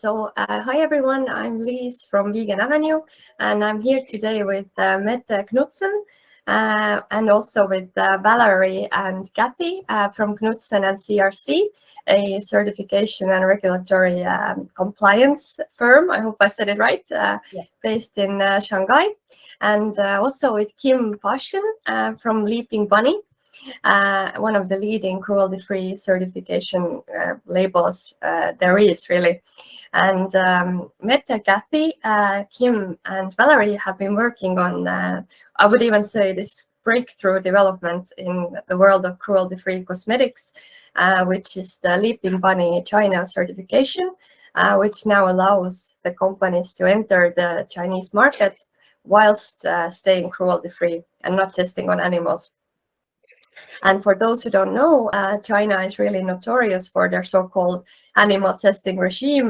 Hi everyone, I'm Liis from Vegan Avenue, and I'm here today with Mette Knudsen and also with Valeryia and Cathy from Knudsen CRC, a certification and regulatory compliance firm. I hope I said it right, based in Shanghai. And also with Paschen from Leaping Bunny, one of the leading cruelty-free certification labels there is, really. And Mette, Cathy, Kim, and Valeryia have been working on, I would even say, this breakthrough development in the world of cruelty-free cosmetics, which is the Leaping Bunny China certification, which now allows the companies to enter the Chinese market whilst staying cruelty-free and not testing on animals. And for those who don't know, China is really notorious for their so-called animal testing regime,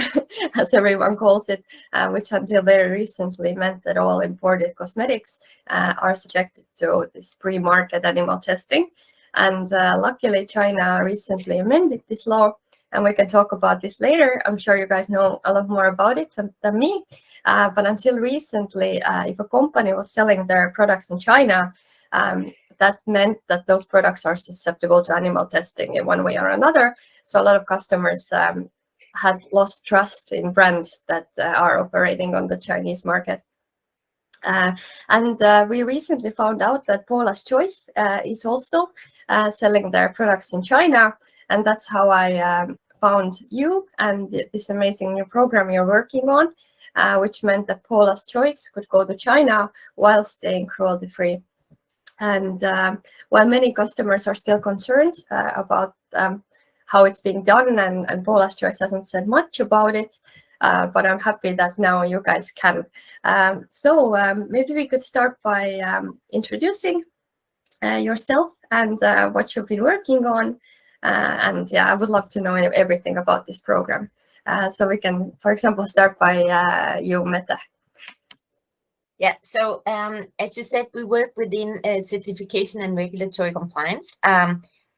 as everyone calls it, which until very recently meant that all imported cosmetics are subjected to this pre-market animal testing. And luckily, China recently amended this law, and we can talk about this later. I'm sure you guys know a lot more about it than me. But until recently, if a company was selling their products in China, that meant that those products are susceptible to animal testing in one way or another. So a lot of customers had lost trust in brands that are operating on the Chinese market. And we recently found out that Paula's Choice is also selling their products in China. And that's how I found you and this amazing new program you're working on, which meant that Paula's Choice could go to China while staying cruelty-free. And while many customers are still concerned about how it's being done, and Paula's Choice hasn't said much about it, but I'm happy that now you guys can. So maybe we could start by introducing yourself and what you've been working on. And yeah, I would love to know everything about this program. So we can, for example, start by you, Mette. Yeah, so as you said, we work within certification and regulatory compliance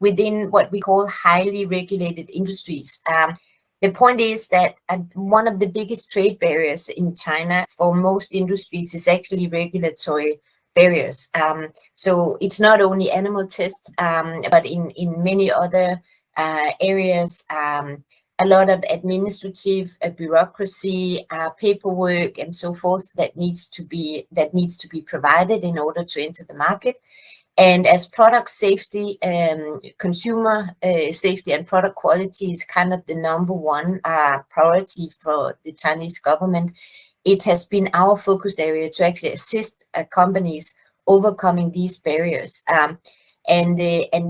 within what we call highly regulated industries. The point is that one of the biggest trade barriers in China for most industries is actually regulatory barriers. So it's not only animal tests, but in many other areas, a lot of administrative bureaucracy, paperwork, and so forth that needs to be provided in order to enter the market. And as product safety, consumer safety, and product quality is kind of the number one priority for the Chinese government, it has been our focus area to actually assist companies overcoming these barriers. And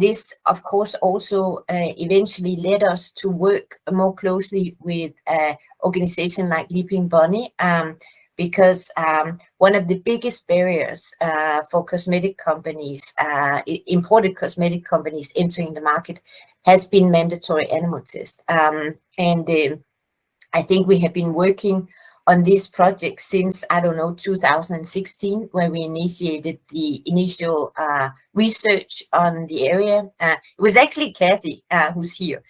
this, of course, also eventually led us to work more closely with an organization like Leaping Bunny, because one of the biggest barriers for cosmetic companies, imported cosmetic companies entering the market, has been mandatory animal tests. And I think we have been working on this project since, 2016, when we initiated the initial research on the area. It was actually Cathy, who's here,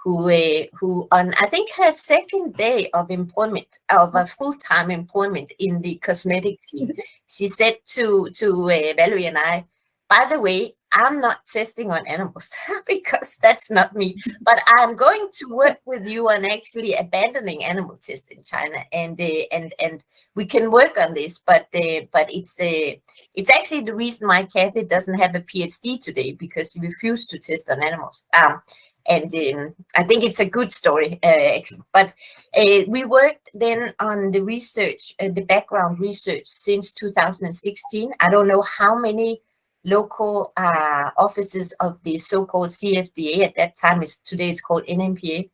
who on, I think, her second day of employment, of a full-time employment in the cosmetic team, she said to Valeryia and I, by the way, I'm not testing on animals because that's not me, but I'm going to work with you on actually abandoning animal tests in China, and we can work on this. But it's actually the reason why Cathy doesn't have a PhD today, because she refused to test on animals. And I think it's a good story, actually. But we worked then on the research, the background research, since 2016. I don't know how many local offices of the so-called CFDA at that time, today it's called NMPA,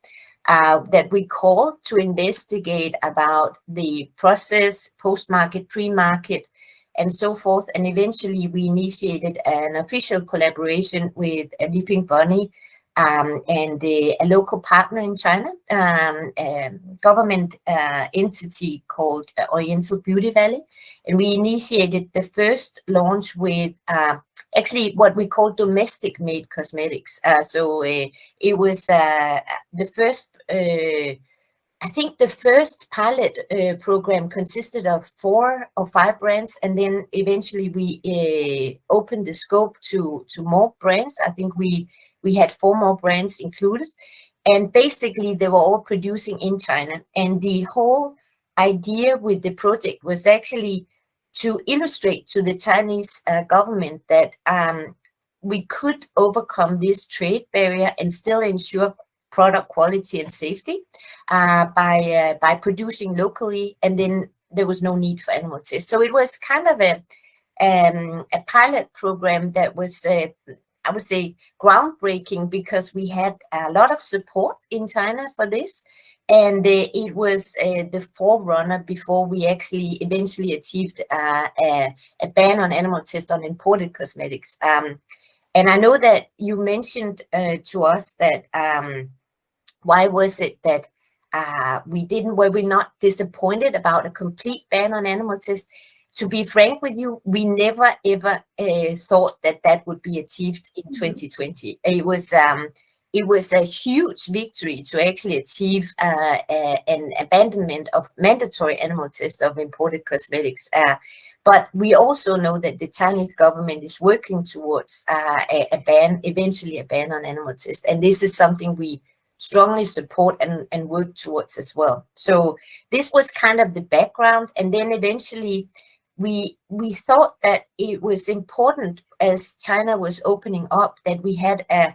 that we called to investigate about the process, post-market, pre-market, and so forth. And eventually we initiated an official collaboration with Leaping Bunny and a local partner in China, government entity called Oriental Beauty Valley. And we initiated the first launch with actually what we call domestic made cosmetics. So it was the first I think the first pilot program consisted of 4 or 5 brands, and then eventually we opened the scope to more brands. I think we had 4 more brands included, and basically they were all producing in China. And the whole idea with the project was actually to illustrate to the Chinese government that we could overcome this trade barrier and still ensure product quality and safety by producing locally, and then there was no need for animal tests. So it was kind of a pilot program that was, I would say, groundbreaking, because we had a lot of support in China for this, and it was the forerunner before we actually eventually achieved a ban on animal tests on imported cosmetics. And I know that you mentioned to us that why was it that were we not disappointed about a complete ban on animal tests? To be frank with you, we never ever thought that that would be achieved in 2020. It was a huge victory to actually achieve an abandonment of mandatory animal tests of imported cosmetics. But we also know that the Chinese government is working towards a ban, eventually a ban on animal tests. And this is something we strongly support and work towards as well. So this was kind of the background. And then eventually we thought that it was important, as China was opening up, that we had a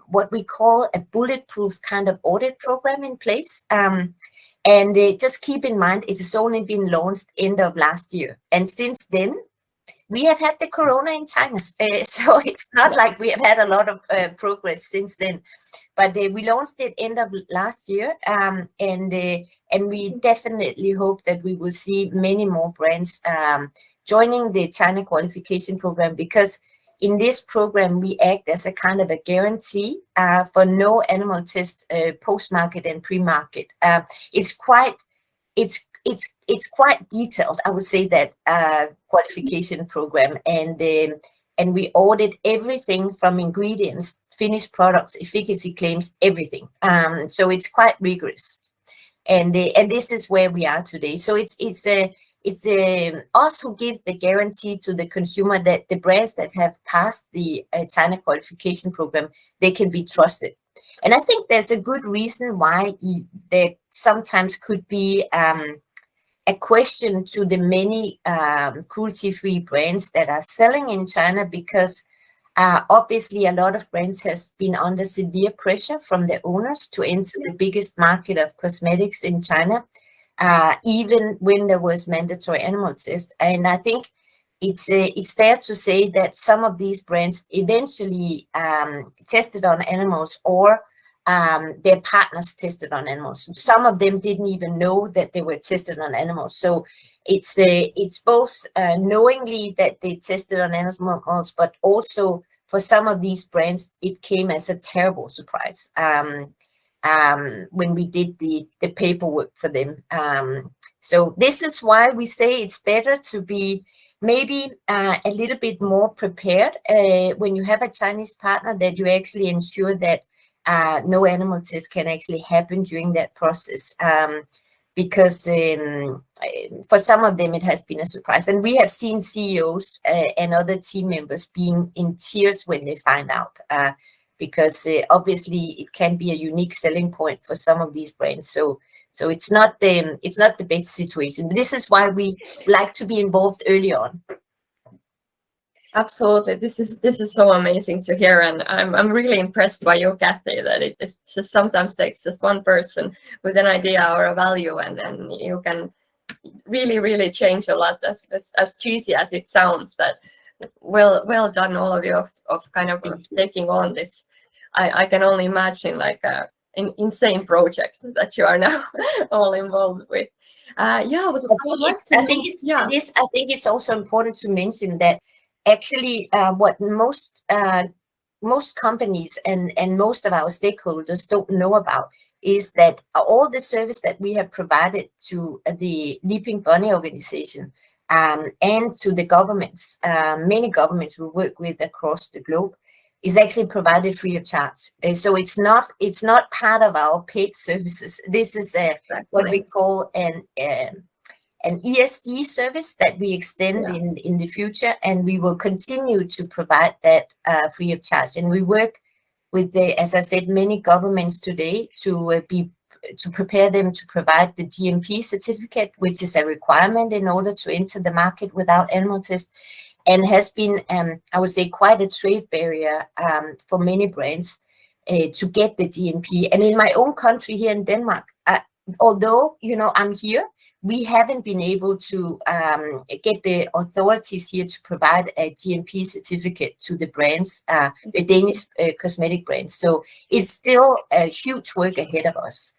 what we call a bulletproof kind of audit program in place. And just keep in mind, it has only been launched end of last year. And since then, we have had the corona in China. So it's not like we have had a lot of progress since then. But we launched it end of last year. And we definitely hope that we will see many more brands joining the China qualification program, because in this program, we act as a kind of a guarantee for no animal test post-market and pre-market. It's quite detailed, I would say, that qualification program, and we audit everything from ingredients, finished products, efficacy claims, everything. So it's quite rigorous, and this is where we are today. So it's us who give the guarantee to the consumer that the brands that have passed the China qualification program, they can be trusted. And I think there's a good reason why there sometimes could be a question to the many cruelty-free brands that are selling in China, because obviously a lot of brands has been under severe pressure from their owners to enter the biggest market of cosmetics in China. Even when there was mandatory animal tests. And I think it's fair to say that some of these brands eventually tested on animals, or their partners tested on animals. Some of them didn't even know that they were tested on animals. So it's both knowingly that they tested on animals, but also for some of these brands, it came as a terrible surprise. When we did the paperwork for them. So this is why we say it's better to be maybe a little bit more prepared when you have a Chinese partner, that you actually ensure that no animal tests can actually happen during that process. Because for some of them, it has been a surprise. And we have seen CEOs and other team members being in tears when they find out. Because obviously it can be a unique selling point for some of these brands. So it's not the best situation. This is why we like to be involved early on. Absolutely, this is so amazing to hear, and I'm really impressed by you, Cathy, that it just sometimes takes just one person with an idea or a value, and then you can really change a lot. As cheesy as it sounds, that well done, all of you, of kind of taking on this. I can only imagine like an insane project that you are now all involved with. I think it's also important to mention that actually what most companies and most of our stakeholders don't know about is that all the service that we have provided to the Leaping Bunny organization and to the governments, many governments we work with across the globe, is actually provided free of charge. So it's not part of our paid services. This is what we call an ESD service that we extend in the future, and we will continue to provide that free of charge. And we work with as I said, many governments today to prepare them to provide the GMP certificate, which is a requirement in order to enter the market without animal tests, and has been, I would say, quite a trade barrier for many brands to get the GMP. And in my own country here in Denmark, although, I'm here, we haven't been able to get the authorities here to provide a GMP certificate to the brands, the Danish cosmetic brands. So it's still a huge work ahead of us.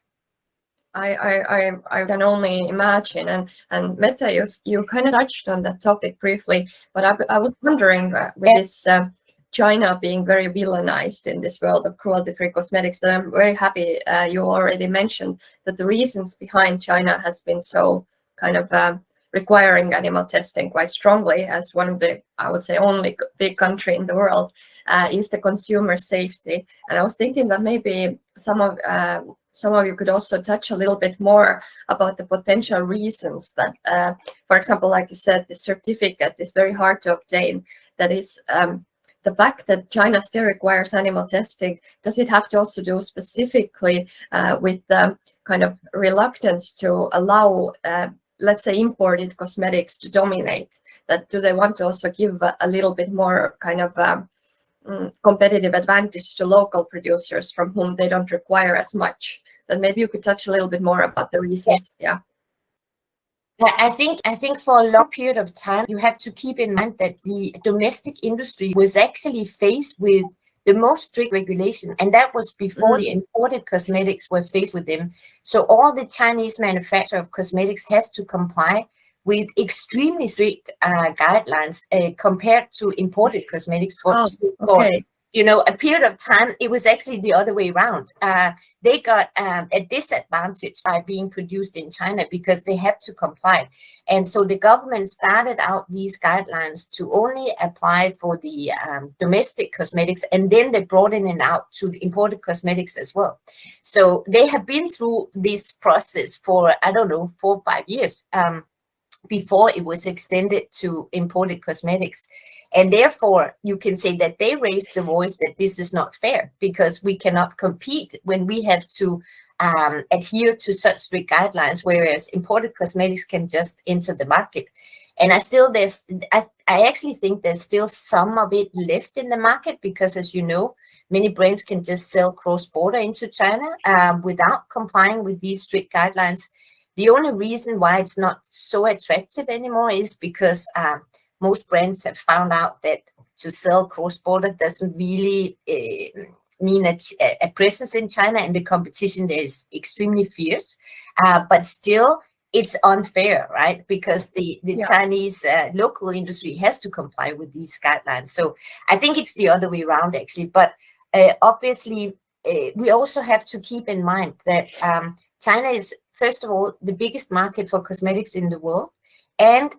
I can only imagine, and Mette, you kind of touched on that topic briefly, but I was wondering with this China being very villainized in this world of cruelty-free cosmetics, that I'm very happy you already mentioned that the reasons behind China has been so kind of requiring animal testing quite strongly as one of the, I would say, only big country in the world is the consumer safety. And I was thinking that maybe some of you could also touch a little bit more about the potential reasons that, for example, like you said, the certificate is very hard to obtain. That is the fact that China still requires animal testing. Does it have to also do specifically with the kind of reluctance to allow, let's say, imported cosmetics to dominate? That do they want to also give a little bit more kind of competitive advantage to local producers from whom they don't require as much? That maybe you could touch a little bit more about the reasons. Yeah. I think for a long period of time, you have to keep in mind that the domestic industry was actually faced with the most strict regulation, and that was before the imported cosmetics were faced with them. So all the Chinese manufacturer of cosmetics has to comply with extremely strict guidelines compared to imported cosmetics. For a period of time, it was actually the other way around. They got a disadvantage by being produced in China because they had to comply. And so the government started out these guidelines to only apply for the domestic cosmetics, and then they broadened it out to the imported cosmetics as well. So they have been through this process for, 4 or 5 years before it was extended to imported cosmetics. And therefore, you can say that they raised the voice that this is not fair because we cannot compete when we have to adhere to such strict guidelines, whereas imported cosmetics can just enter the market. And I actually think there's still some of it left in the market because, as you know, many brands can just sell cross-border into China without complying with these strict guidelines. The only reason why it's not so attractive anymore is because most brands have found out that to sell cross-border doesn't really mean a presence in China, and the competition there is extremely fierce. But still, it's unfair, right? Because the Chinese local industry has to comply with these guidelines. So I think it's the other way around, actually. But obviously, we also have to keep in mind that China is, first of all, the biggest market for cosmetics in the world. And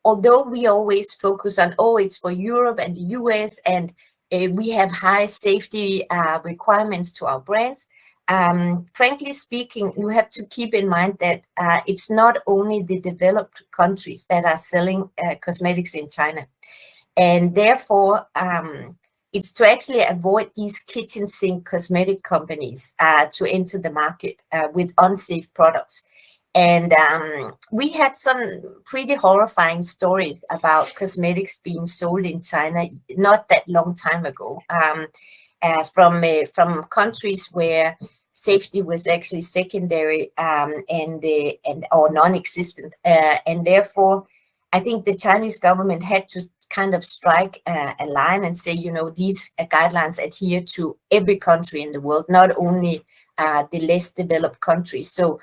although we always focus on, it's for Europe and the US, and we have high safety requirements to our brands, frankly speaking, you have to keep in mind that it's not only the developed countries that are selling cosmetics in China. And therefore, it's to actually avoid these kitchen sink cosmetic companies to enter the market with unsafe products. And we had some pretty horrifying stories about cosmetics being sold in China not that long time ago, from countries where safety was actually secondary or non-existent. And therefore, I think the Chinese government had to kind of strike a line and say, these guidelines adhere to every country in the world, not only the less developed countries. So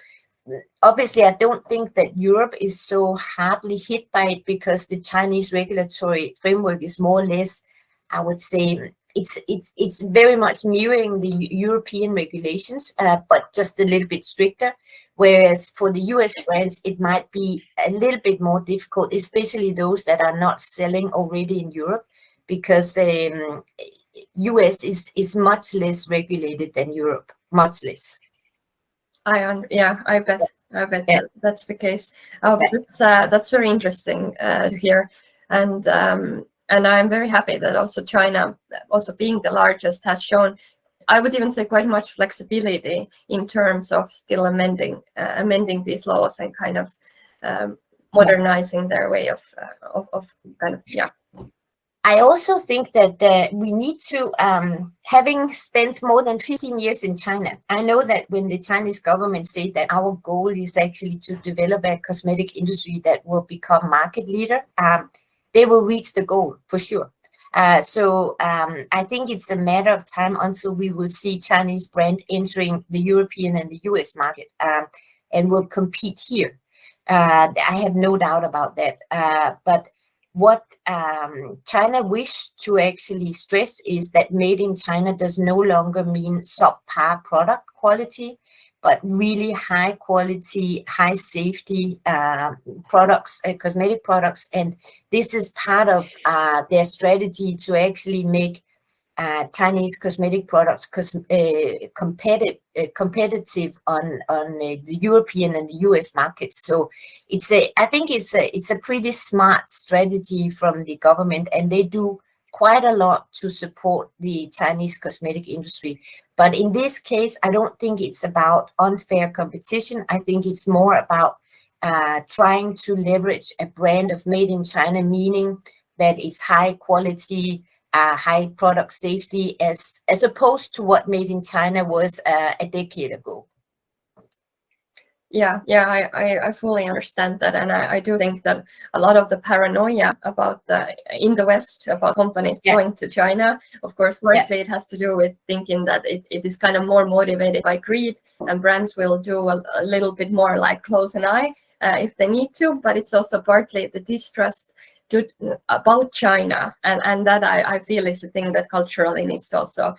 obviously, I don't think that Europe is so hardly hit by it because the Chinese regulatory framework is more or less, I would say, it's very much mirroring the European regulations, but just a little bit stricter. Whereas for the US brands, it might be a little bit more difficult, especially those that are not selling already in Europe, because US is much less regulated than Europe, much less. Yeah, I bet Yeah. that's the case. Oh, that's very interesting to hear, and I'm very happy that also China, also being the largest, has shown, I would even say, quite much flexibility in terms of still amending these laws and kind of modernizing their way of kind of, yeah. I also think that we need to, having spent more than 15 years in China, I know that when the Chinese government said that our goal is actually to develop a cosmetic industry that will become market leader, they will reach the goal for sure. So I think it's a matter of time until we will see Chinese brand entering the European and the US market, and will compete here. I have no doubt about that. But what China wish to actually stress is that made in China does no longer mean subpar product quality, but really high quality, high safety products, cosmetic products. And this is part of their strategy to actually make Chinese cosmetic products competitive on the European and the US markets. So I think it's a pretty smart strategy from the government, and they do quite a lot to support the Chinese cosmetic industry. But in this case, I don't think it's about unfair competition. I think it's more about trying to leverage a brand of made in China, meaning that it's high quality, high product safety, as opposed to what made in China was a decade ago. Yeah, I fully understand that, and I do think that a lot of the paranoia about in the West about companies going to China, of course, partly it has to do with thinking that it is kind of more motivated by greed, and brands will do a little bit more like close an eye if they need to, but it's also partly the distrust about China, and that I feel is the thing that culturally needs to also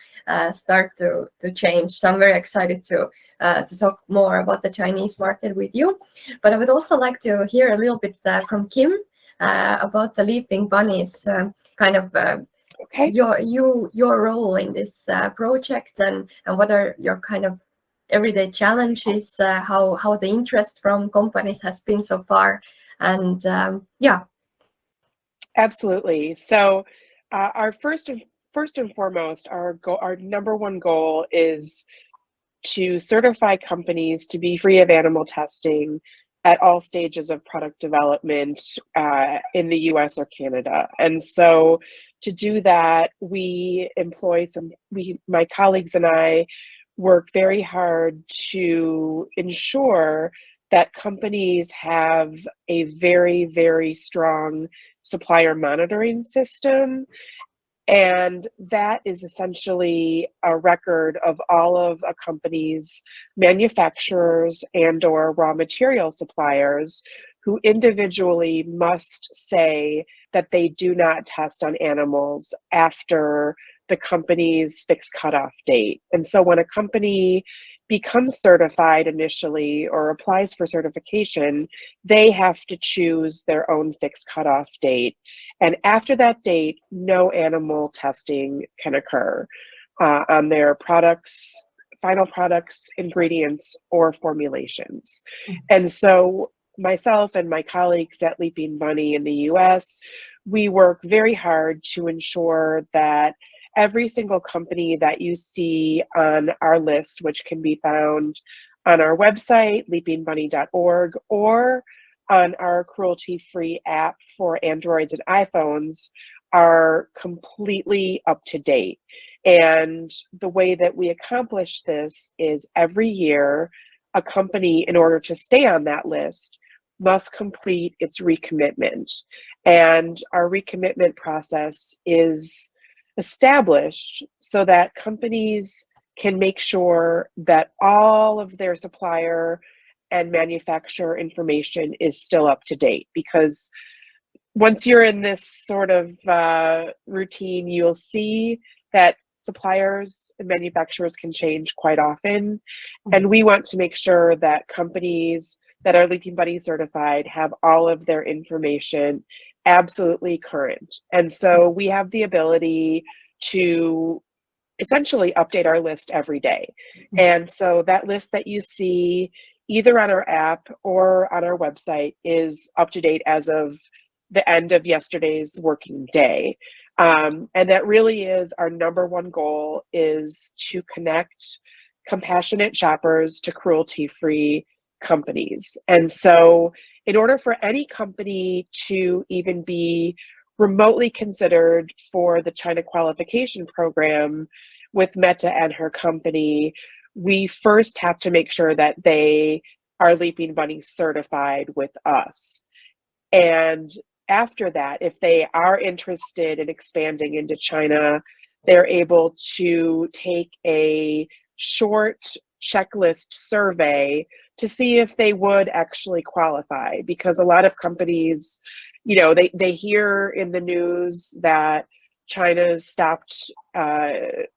start to change. So I'm very excited to talk more about the Chinese market with you, but I would also like to hear a little bit from Kim about the Leaping Bunnies, kind of your role in this project, and what are your kind of everyday challenges, how the interest from companies has been so far, and yeah. Absolutely. So our first and foremost, our number one goal is to certify companies to be free of animal testing at all stages of product development in the US or Canada. And so to do that, we employ my colleagues and I work very hard to ensure that companies have a very, very strong supplier monitoring system. And that is essentially a record of all of a company's manufacturers and/or raw material suppliers who individually must say that they do not test on animals after the company's fixed cutoff date. And so when a company becomes certified initially or applies for certification, they have to choose their own fixed cutoff date. And after that date, no animal testing can occur on their products, final products, ingredients, or formulations. And so myself and my colleagues at Leaping Bunny in the US, we work very hard to ensure that every single company that you see on our list, which can be found on our website, leapingbunny.org, or on our cruelty-free app for Androids and iPhones, are completely up to date. And the way that we accomplish this is every year, a company, in order to stay on that list, must complete its recommitment. And our recommitment process is established so that companies can make sure that all of their supplier and manufacturer information is still up to date. Because once you're in this sort of routine, you'll see that suppliers and manufacturers can change quite often. And we want to make sure that companies that are Leaping Bunny certified have all of their information absolutely current. And so we have the ability to essentially update our list every day. And so that list that you see either on our app or on our website is up to date as of the end of yesterday's working day. And that really is our number one goal, is to connect compassionate shoppers to cruelty-free companies. And so in order for any company to even be remotely considered for the China Qualification program with Mette and her company, we first have to make sure that they are Leaping Bunny certified with us. And after that, if they are interested in expanding into China, they're able to take a short checklist survey to see if they would actually qualify, because a lot of companies, you know, they hear in the news that China's stopped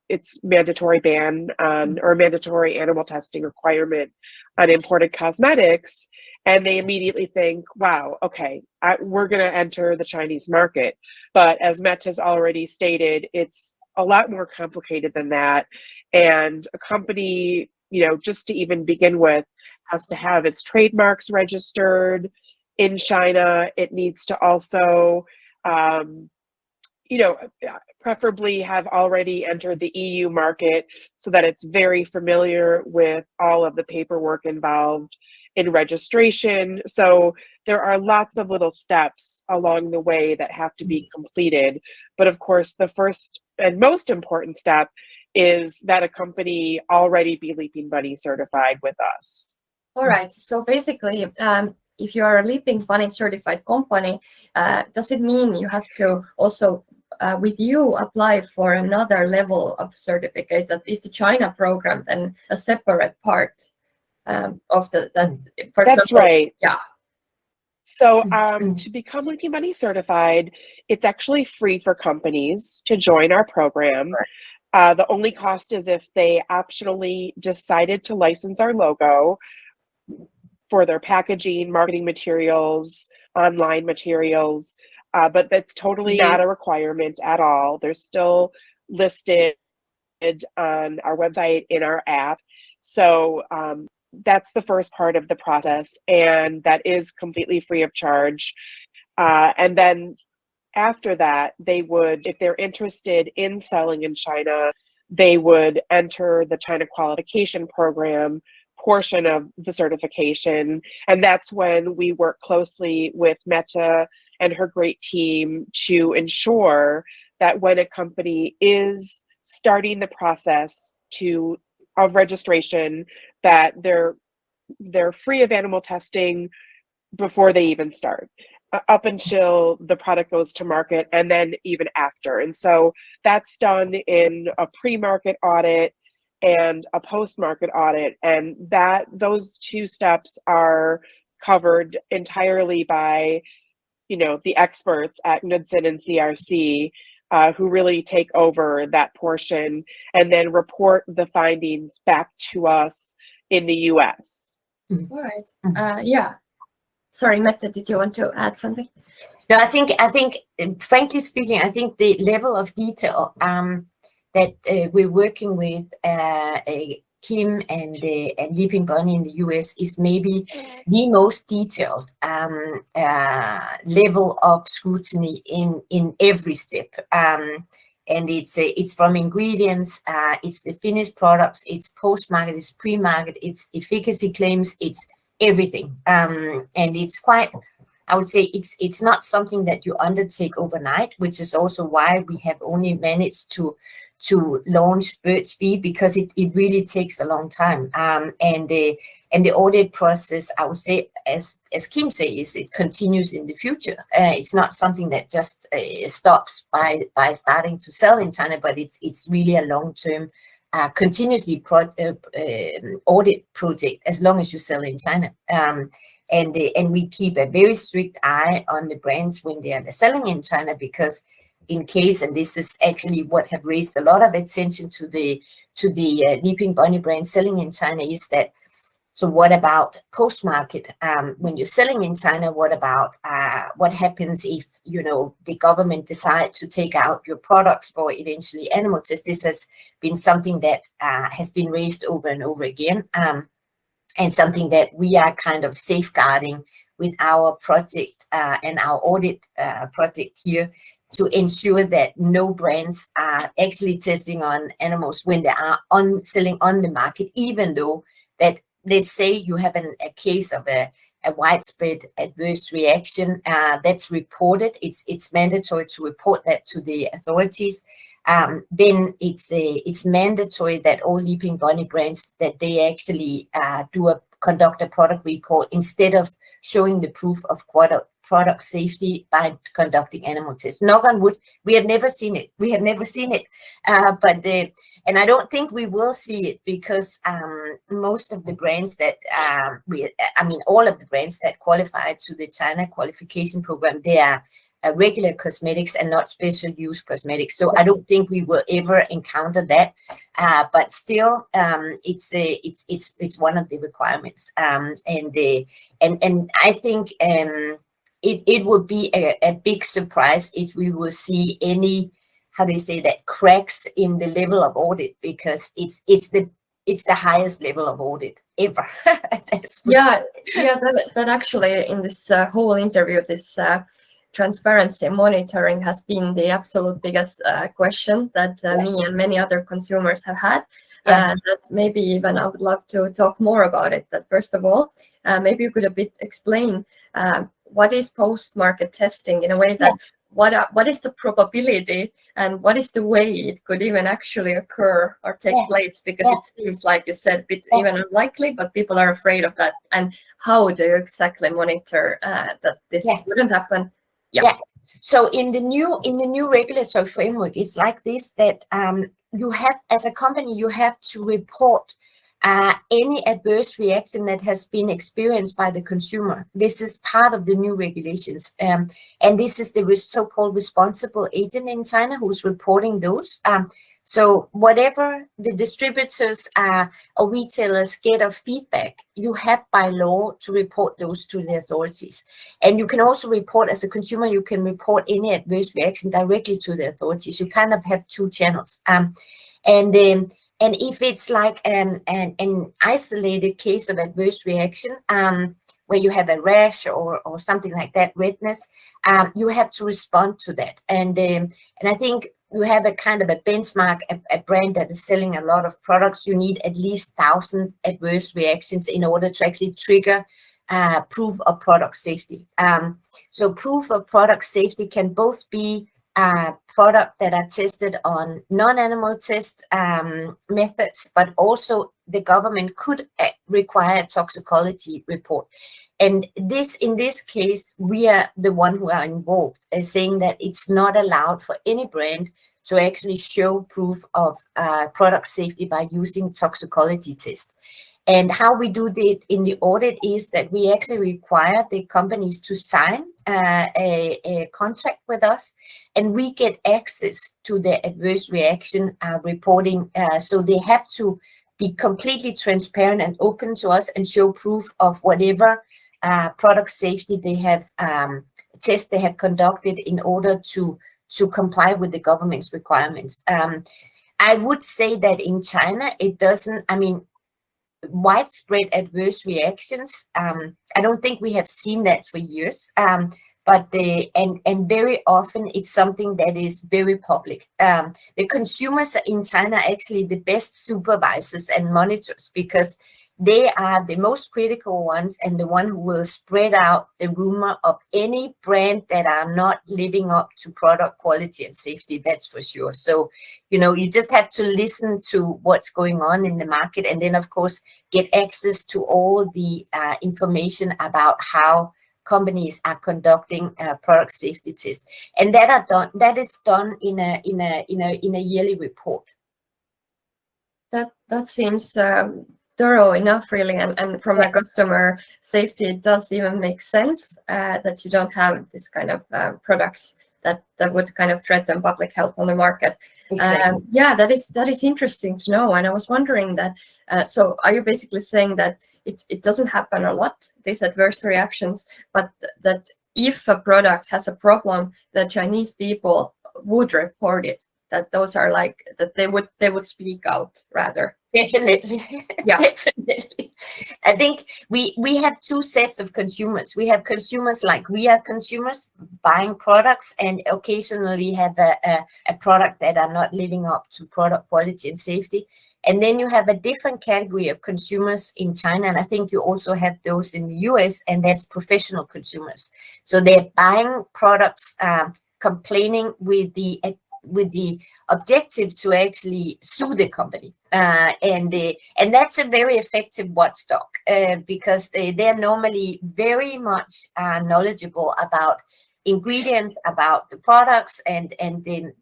its mandatory ban on, or mandatory animal testing requirement on imported cosmetics, and they immediately think, wow, okay, we're going to enter the Chinese market. But as Mette has already stated, it's a lot more complicated than that. And a company, you know, just to even begin with, has to have its trademarks registered in China. It needs to also, you know, preferably have already entered the EU market so that it's very familiar with all of the paperwork involved in registration. So there are lots of little steps along the way that have to be completed. But of course, the first and most important step is that a company already be Leaping Bunny certified with us. All right. So basically, if you are a Leaping Bunny certified company, does it mean you have to also, with you, apply for another level of certificate? That is the China program, then a separate part of the, for That's example, right. Yeah. So to become Leaping Bunny certified, it's actually free for companies to join our program. The only cost is if they optionally decided to license our logo for their packaging, marketing materials, online materials, but that's totally not a requirement at all. They're still listed on our website, in our app. So that's the first part of the process, and that is completely free of charge. And then after that, they would, if they're interested in selling in China, they would enter the China Qualification program portion of the certification. And that's when we work closely with Mette and her great team to ensure that when a company is starting the process of registration, that they're free of animal testing before they even start, up until the product goes to market, and then even after. And so that's done in a pre-market audit and a post-market audit, and those two steps are covered entirely by, you know, the experts at Knudsen and CRC, who really take over that portion and then report the findings back to us in the US. All right. Yeah. Sorry, Mette, did you want to add something? No, I think, frankly speaking, I think the level of detail that we're working with Kim and Leaping Bunny in the US is maybe the most detailed level of scrutiny in every step. And it's from ingredients, it's the finished products, it's post-market, it's pre-market, it's efficacy claims, it's everything. And it's quite, I would say, it's not something that you undertake overnight, which is also why we have only managed to launch Burt's Bee, because it really takes a long time. And the audit process, I would say, as Kim says, it continues in the future. It's not something that just stops by starting to sell in China, but it's really a long-term, continuously audit project as long as you sell in China. And we keep a very strict eye on the brands when they are selling in China, because in case, and this is actually what have raised a lot of attention to the Leaping Bunny brand selling in China, is that So what about post-market? When you're selling in China, what about what happens if, you know, the government decide to take out your products for eventually animal tests? This has been something that has been raised over and over again, and something that we are kind of safeguarding with our project and our audit project here, to ensure that no brands are actually testing on animals when they are selling on the market, even though that, let's say you have a case of a widespread adverse reaction that's reported. It's mandatory to report that to the authorities. Then it's mandatory that all Leaping Bunny brands, that they actually conduct a product recall instead of showing the proof of product safety by conducting animal tests. Knock on wood, we have never seen it. We have never seen it, and I don't think we will see it, because most of the brands that all of the brands that qualify to the China qualification program, they are regular cosmetics and not special use cosmetics. So I don't think we will ever encounter that. But still, it's one of the requirements. And I think it would be a big surprise if we will see any, how do you say that, cracks in the level of audit, because it's the highest level of audit ever. Yeah, that actually, in this whole interview, this transparency monitoring has been the absolute biggest question that me and many other consumers have had. And that maybe even I would love to talk more about it. That first of all, maybe you could a bit explain what is post-market testing, in a way that what is the probability and what is the way it could even actually occur or take place, because it seems, like you said, a bit even unlikely, but people are afraid of that. And how do you exactly monitor that this wouldn't happen? So in the new regulatory framework, it's like this, that you have, as a company, you have to report any adverse reaction that has been experienced by the consumer. This is part of the new regulations, and this is the so-called responsible agent in China who's reporting those. So whatever the distributors or retailers get of feedback, you have by law to report those to the authorities. And you can also report, as a consumer, you can report any adverse reaction directly to the authorities. You kind of have two channels. And if it's like an isolated case of adverse reaction, where you have a rash or something like that, redness, you have to respond to that. And I think you have a kind of a benchmark, a brand that is selling a lot of products, you need at least 1,000 adverse reactions in order to actually trigger proof of product safety. So proof of product safety can both be product that are tested on non-animal test methods, but also the government could require a toxicology report. And in this case, we are the one who are involved, saying that it's not allowed for any brand to actually show proof of product safety by using toxicology test. And how we do that in the audit is that we actually require the companies to sign a contract with us, and we get access to the adverse reaction reporting. So they have to be completely transparent and open to us and show proof of whatever product safety they have tests they have conducted in order to comply with the government's requirements. I would say that in China, it doesn't, widespread adverse reactions, I don't think we have seen that for years, but very often it's something that is very public. The consumers in China are actually the best supervisors and monitors, because they are the most critical ones and the one who will spread out the rumor of any brand that are not living up to product quality and safety, that's for sure. So, you just have to listen to what's going on in the market, and then of course get access to all the information about how companies are conducting product safety tests, and that is done in a yearly report. That seems thorough enough, really, and from a customer safety, it does even make sense that you don't have this kind of products that would kind of threaten public health on the market. Exactly. Yeah, that is interesting to know. And I was wondering that, so are you basically saying that it doesn't happen a lot, these adverse reactions, but that if a product has a problem, the Chinese people would report it, that those are like, that they would speak out rather? Definitely. Yeah. Definitely. I think we have two sets of consumers. We have consumers like we are consumers buying products and occasionally have a product that are not living up to product quality and safety. And then you have a different category of consumers in China, and I think you also have those in the US, and that's professional consumers. So they're buying products, complaining with the objective to actually sue the company, and that's a very effective watchdog, because they're normally very much knowledgeable about ingredients, about the products, and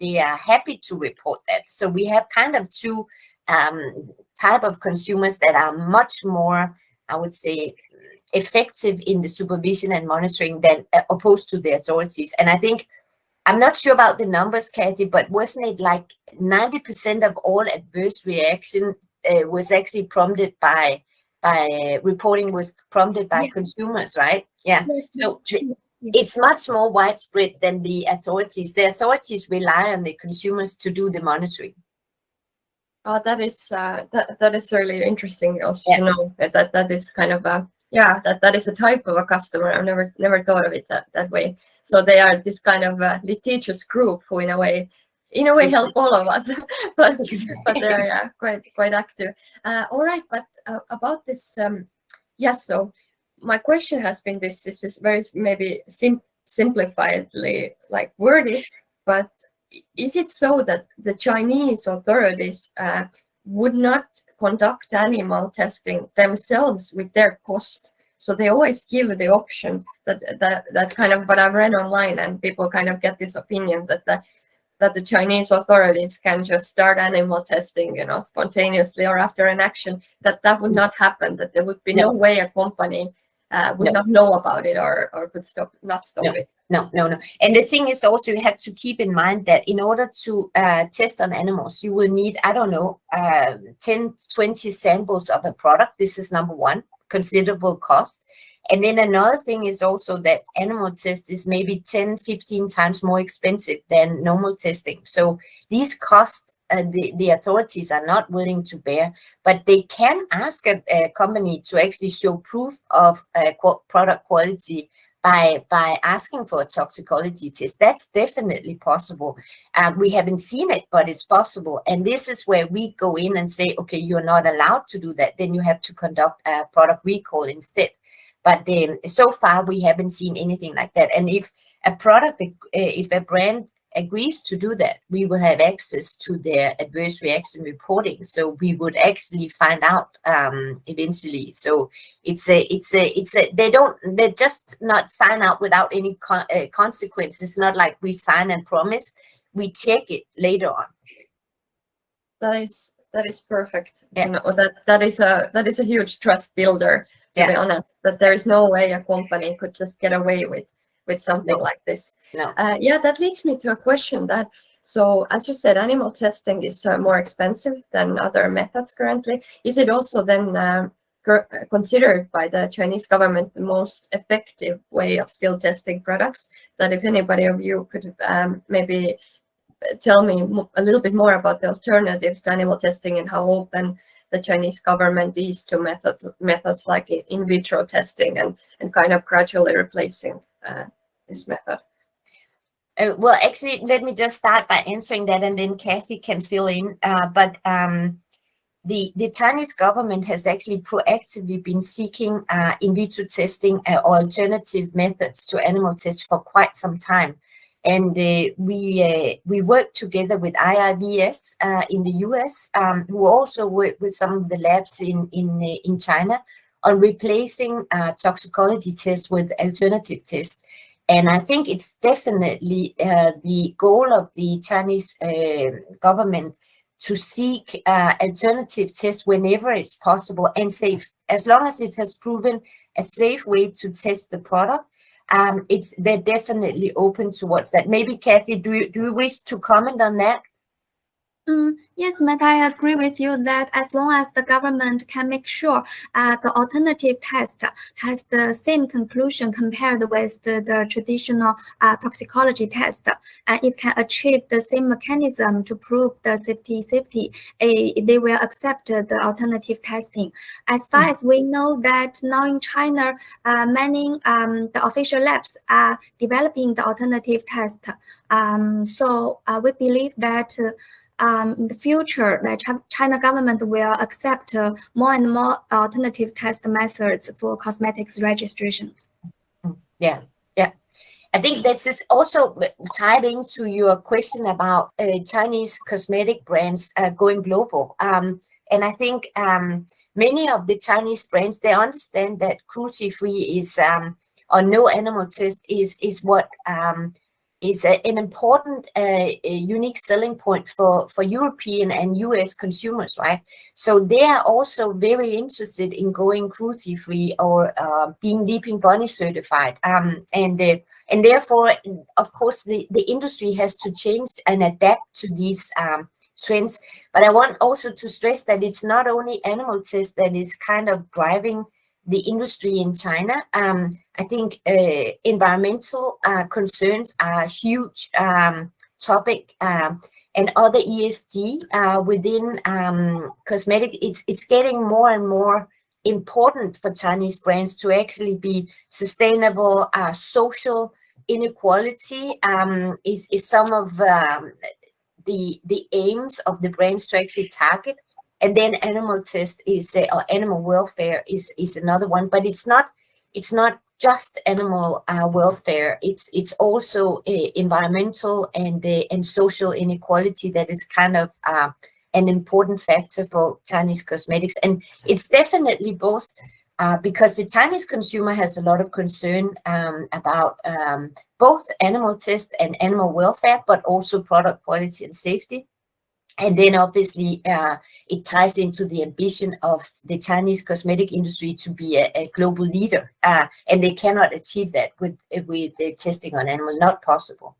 they are happy to report that. So we have kind of two type of consumers that are much more, I would say, effective in the supervision and monitoring than opposed to the authorities. And I think, I'm not sure about the numbers, Cathy, but wasn't it like 90% of all adverse reaction was actually prompted by reporting was prompted by consumers, right? Yeah. So it's much more widespread than the authorities. The authorities rely on the consumers to do the monitoring. Oh, that is really interesting also to know that is kind of a, yeah, that is a type of a customer. I've never thought of it that way. So they are this kind of litigious group who in a way help all of us, but they're quite active. All right, but about this, yes. So my question has been this is very maybe simplifiedly like worded, but is it so that the Chinese authorities would not conduct animal testing themselves with their cost? So they always give the option that kind of, but I've read online and people kind of get this opinion that the Chinese authorities can just start animal testing, spontaneously or after an action, that would not happen, that there would be no way a company would not know about it or could not stop it. No. And the thing is also, you have to keep in mind that in order to test on animals, you will need, I don't know, 10, 20 samples of a product. This is number one, considerable cost. And then another thing is also that animal test is maybe 10, 15 times more expensive than normal testing. So these costs, the authorities are not willing to bear, but they can ask a company to actually show proof of product quality by asking for a toxicology test. That's definitely possible. We haven't seen it, but it's possible. And this is where we go in and say, okay, you're not allowed to do that. Then you have to conduct a product recall instead. But so far, we haven't seen anything like that. And if a brand agrees to do that, we will have access to their adverse reaction reporting. So we would actually find out eventually. So they just not sign out without any consequence. It's not like we sign and promise. We check it later on. That is perfect to know. That is a huge trust builder, to be honest, that there is no way a company could just get away with something like this. No. Yeah, that leads me to a question that, so as you said, animal testing is more expensive than other methods currently. Is it also then considered by the Chinese government the most effective way of still testing products? That if anybody of you could maybe tell me a little bit more about the alternatives to animal testing and how open the Chinese government is to methods like in vitro testing and kind of gradually replacing this method. Well, actually, let me just start by answering that, and then Cathy can fill in. But the Chinese government has actually proactively been seeking in vitro testing or alternative methods to animal tests for quite some time. And we work together with IIVS in the US, who also work with some of the labs in China on replacing toxicology tests with alternative tests. And I think it's definitely the goal of the Chinese government to seek alternative tests whenever it's possible and safe, as long as it has proven a safe way to test the product. they're definitely open towards that. Maybe Cathy, do you wish to comment on that? Yes, Mette, I agree with you that as long as the government can make sure the alternative test has the same conclusion compared with the traditional toxicology test, and it can achieve the same mechanism to prove the safety, they will accept the alternative testing. As far as we know that now in China, many the official labs are developing the alternative test. So we believe that in the future, the China government will accept more and more alternative test methods for cosmetics registration. Yeah. I think this is also tied into your question about Chinese cosmetic brands going global. And I think many of the Chinese brands, they understand that cruelty-free is or no animal test is what is an important unique selling point for European and US consumers, right? So they are also very interested in going cruelty-free or being Leaping Bunny certified. And therefore, of course, the industry has to change and adapt to these trends. But I want also to stress that it's not only animal tests that is kind of driving the industry in China. I think environmental concerns are a huge topic, and other ESG within cosmetic. It's getting more and more important for Chinese brands to actually be sustainable. Social inequality is some of the aims of the brands to actually target. And then animal test is or animal welfare is another one, but it's not just animal welfare. It's also environmental and social inequality that is kind of an important factor for Chinese cosmetics. And it's definitely both because the Chinese consumer has a lot of concern about both animal test and animal welfare, but also product quality and safety. And then obviously it ties into the ambition of the Chinese cosmetic industry to be a global leader, and they cannot achieve that with the testing on animals. Not possible.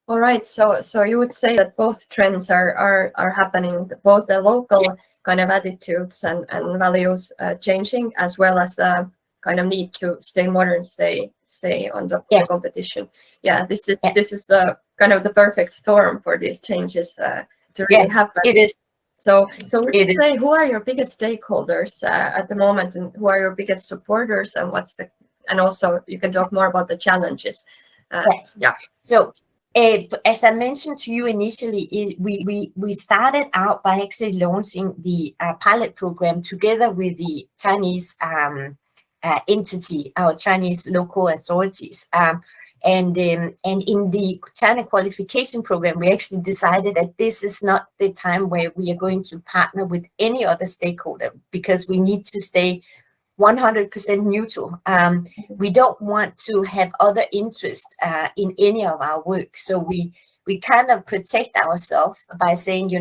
All right, so you would say that both trends are happening, both the local kind of attitudes and values changing, as well as the kind of need to stay modern, stay on top of the competition. Yeah, this is the kind of the perfect storm for these changes to really happen. It is. So would say, who are your biggest stakeholders at the moment, and who are your biggest supporters, and and also you can talk more about the challenges. So as I mentioned to you initially, we started out by actually launching the pilot program together with the Chinese entity, our Chinese local authorities. And in the China qualification program, we actually decided that this is not the time where we are going to partner with any other stakeholder, because we need to stay 100% neutral. We don't want to have other interests in any of our work. So we kind of protect ourselves by saying,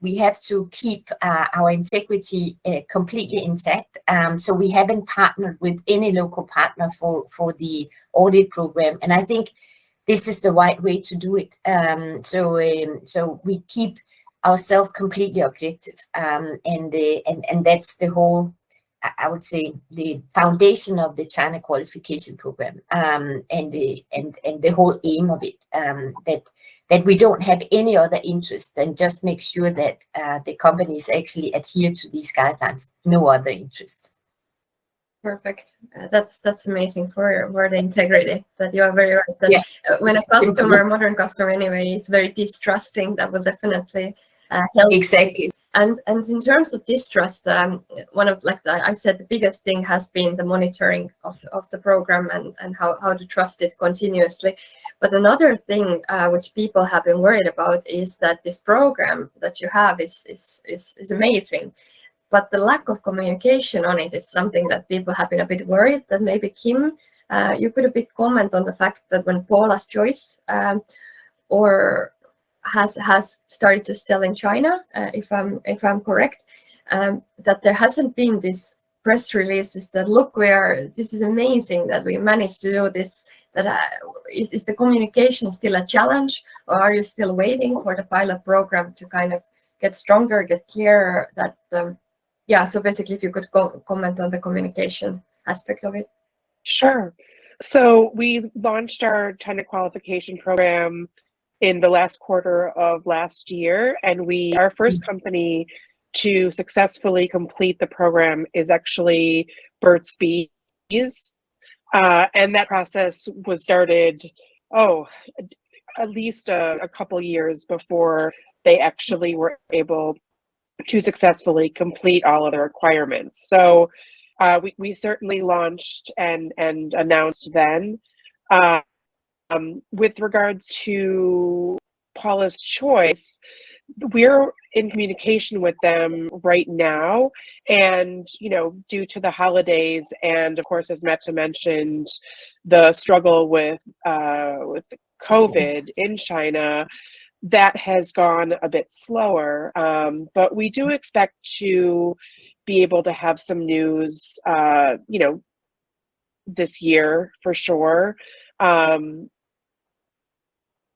we have to keep our integrity completely intact. So we haven't partnered with any local partner for the audit program. And I think this is the right way to do it. So we keep ourselves completely objective. And that's the whole, I would say, the foundation of the China qualification program, and the whole aim of it, that we don't have any other interest than just make sure that the companies actually adhere to these guidelines. No other interest. Perfect. That's amazing for the integrity. That you are very right. That when a customer, modern customer anyway, is very distrusting, that will definitely help. Exactly. And in terms of distrust, one of, like I said, the biggest thing has been the monitoring of the program and how to trust it continuously. But another thing which people have been worried about is that this program that you have is amazing, but the lack of communication on it is something that people have been a bit worried. That maybe Kim, you could a bit comment on the fact that when Paula's Choice has started to sell in China, if I'm correct, that there hasn't been this press releases that look, this is amazing that we managed to do this. That is the communication still a challenge, or are you still waiting for the pilot program to kind of get stronger, get clearer? That yeah. So basically, if you could comment on the communication aspect of it. Sure. So we launched our China qualification program in the last quarter of last year, and our first company to successfully complete the program is actually Burt's Bees. And that process was started, at least a couple years before they actually were able to successfully complete all of the requirements. So we certainly launched and announced then. With regards to Paula's Choice, we're in communication with them right now, and due to the holidays and of course, as Mette mentioned, the struggle with COVID in China, that has gone a bit slower, but we do expect to be able to have some news this year for sure.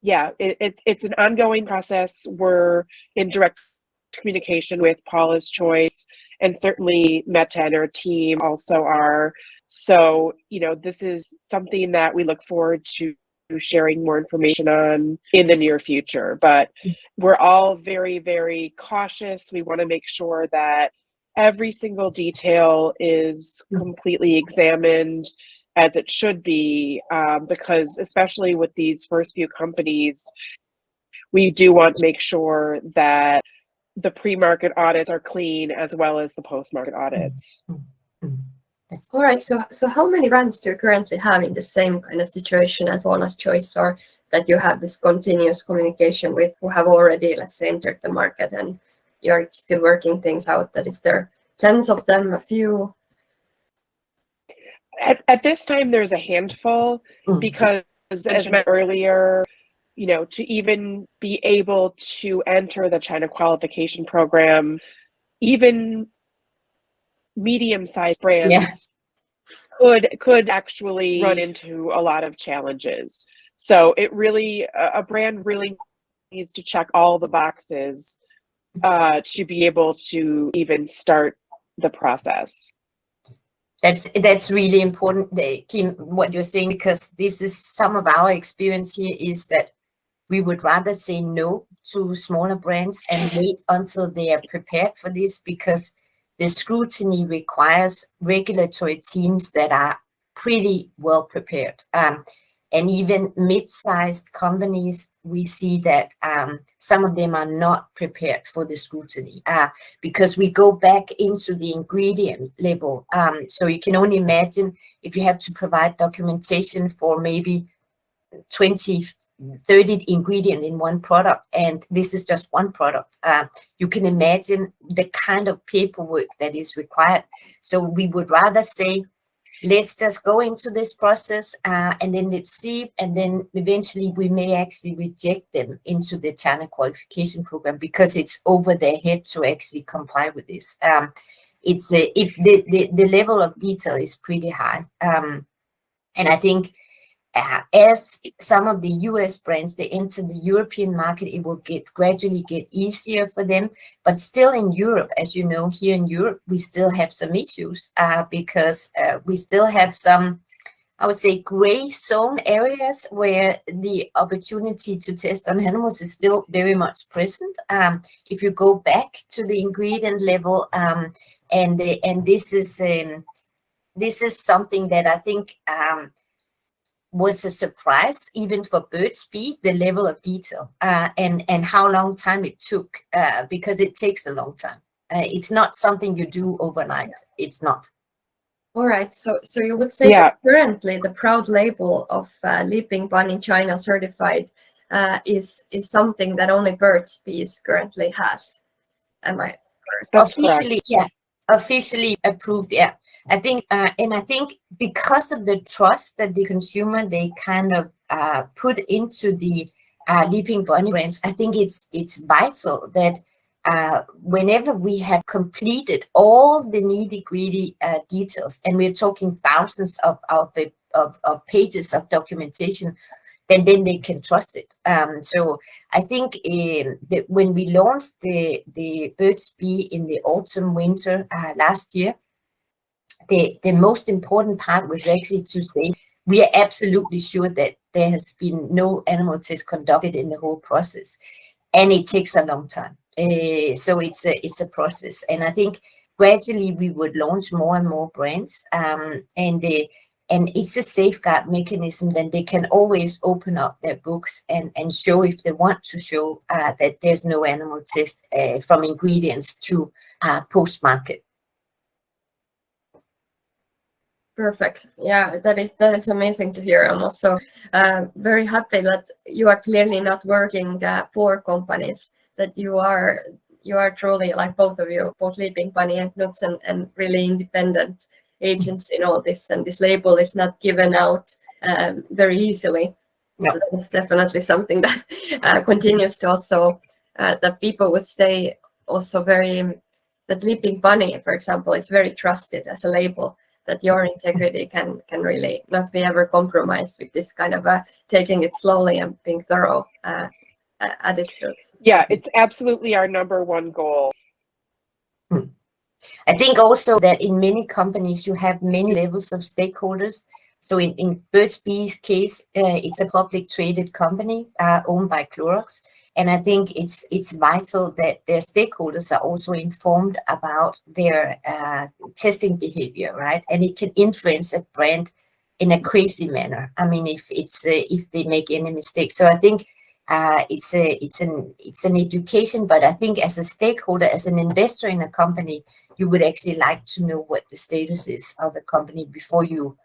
Yeah, it's an ongoing process. We're in direct communication with Paula's Choice, and certainly Mette and her team also are. So, this is something that we look forward to sharing more information on in the near future. But we're all very, very cautious. We want to make sure that every single detail is completely examined as it should be, because especially with these first few companies, we do want to make sure that the pre-market audits are clean as well as the post-market audits. All right. So how many brands do you currently have in the same kind of situation as Paula's Choice, or that you have this continuous communication with, who have already, let's say, entered the market and you're still working things out? That is there tens of them, a few? At this time, there's a handful, because as mentioned earlier, to even be able to enter the China qualification program, even medium-sized brands could actually run into a lot of challenges. So a brand really needs to check all the boxes to be able to even start the process. That's really important, Kim, what you're saying, because this is some of our experience here is that we would rather say no to smaller brands and wait until they are prepared for this, because the scrutiny requires regulatory teams that are pretty well prepared. And even mid-sized companies, we see that some of them are not prepared for the scrutiny, because we go back into the ingredient level. So you can only imagine if you have to provide documentation for maybe 20, 30 ingredient in one product, and this is just one product. You can imagine the kind of paperwork that is required. So we would rather say, let's just go into this process and then let's see, and then eventually we may actually reject them into the China qualification program because it's over their head to actually comply with this. The level of detail is pretty high, and I think as some of the US brands, they enter the European market, it will gradually get easier for them. But still in Europe, as you know, here in Europe, we still have some issues because we still have some, I would say, gray zone areas where the opportunity to test on animals is still very much present. If you go back to the ingredient level, and this is something that I think was a surprise even for Burt's Bees, the level of detail and how long time it took, because it takes a long time. It's not something you do overnight. It's not. All right. So you would say that currently the proud label of Leaping Bunny China certified is something that only Burt's Bees currently has. Am I correct? Officially, yeah. Officially approved, yeah. I think, and I think because of the trust that the consumer, they kind of put into the Leaping Bunny brands, I think it's vital that whenever we have completed all the nitty-gritty details, and we're talking thousands of pages of documentation, then they can trust it. So I think that when we launched the Burt's Bee in the autumn winter last year, the most important part was actually to say we are absolutely sure that there has been no animal test conducted in the whole process, and it takes a long time. So it's a process, and I think gradually we would launch more and more brands, and it's a safeguard mechanism. Then they can always open up their books and show, if they want to show, that there's no animal test from ingredients to post-market. Perfect. Yeah, that is amazing to hear. I'm also very happy that you are clearly not working for companies, that you are truly, like both of you, both Leaping Bunny and Knudsen, and really independent agents in all this, and this label is not given out very easily. No. So that's definitely something that continues to also that people would stay also very, that Leaping Bunny, for example, is very trusted as a label, that your integrity can really not be ever compromised with this kind of taking it slowly and being thorough attitudes. Yeah, it's absolutely our number one goal. I think also that in many companies you have many levels of stakeholders. So in Burt's Bee's case, it's a public traded company owned by Clorox. And I think it's vital that their stakeholders are also informed about their testing behavior, right? And it can influence a brand in a crazy manner. I mean, if they make any mistakes. So I think it's an education. But I think as a stakeholder, as an investor in a company, you would actually like to know what the status is of a company before you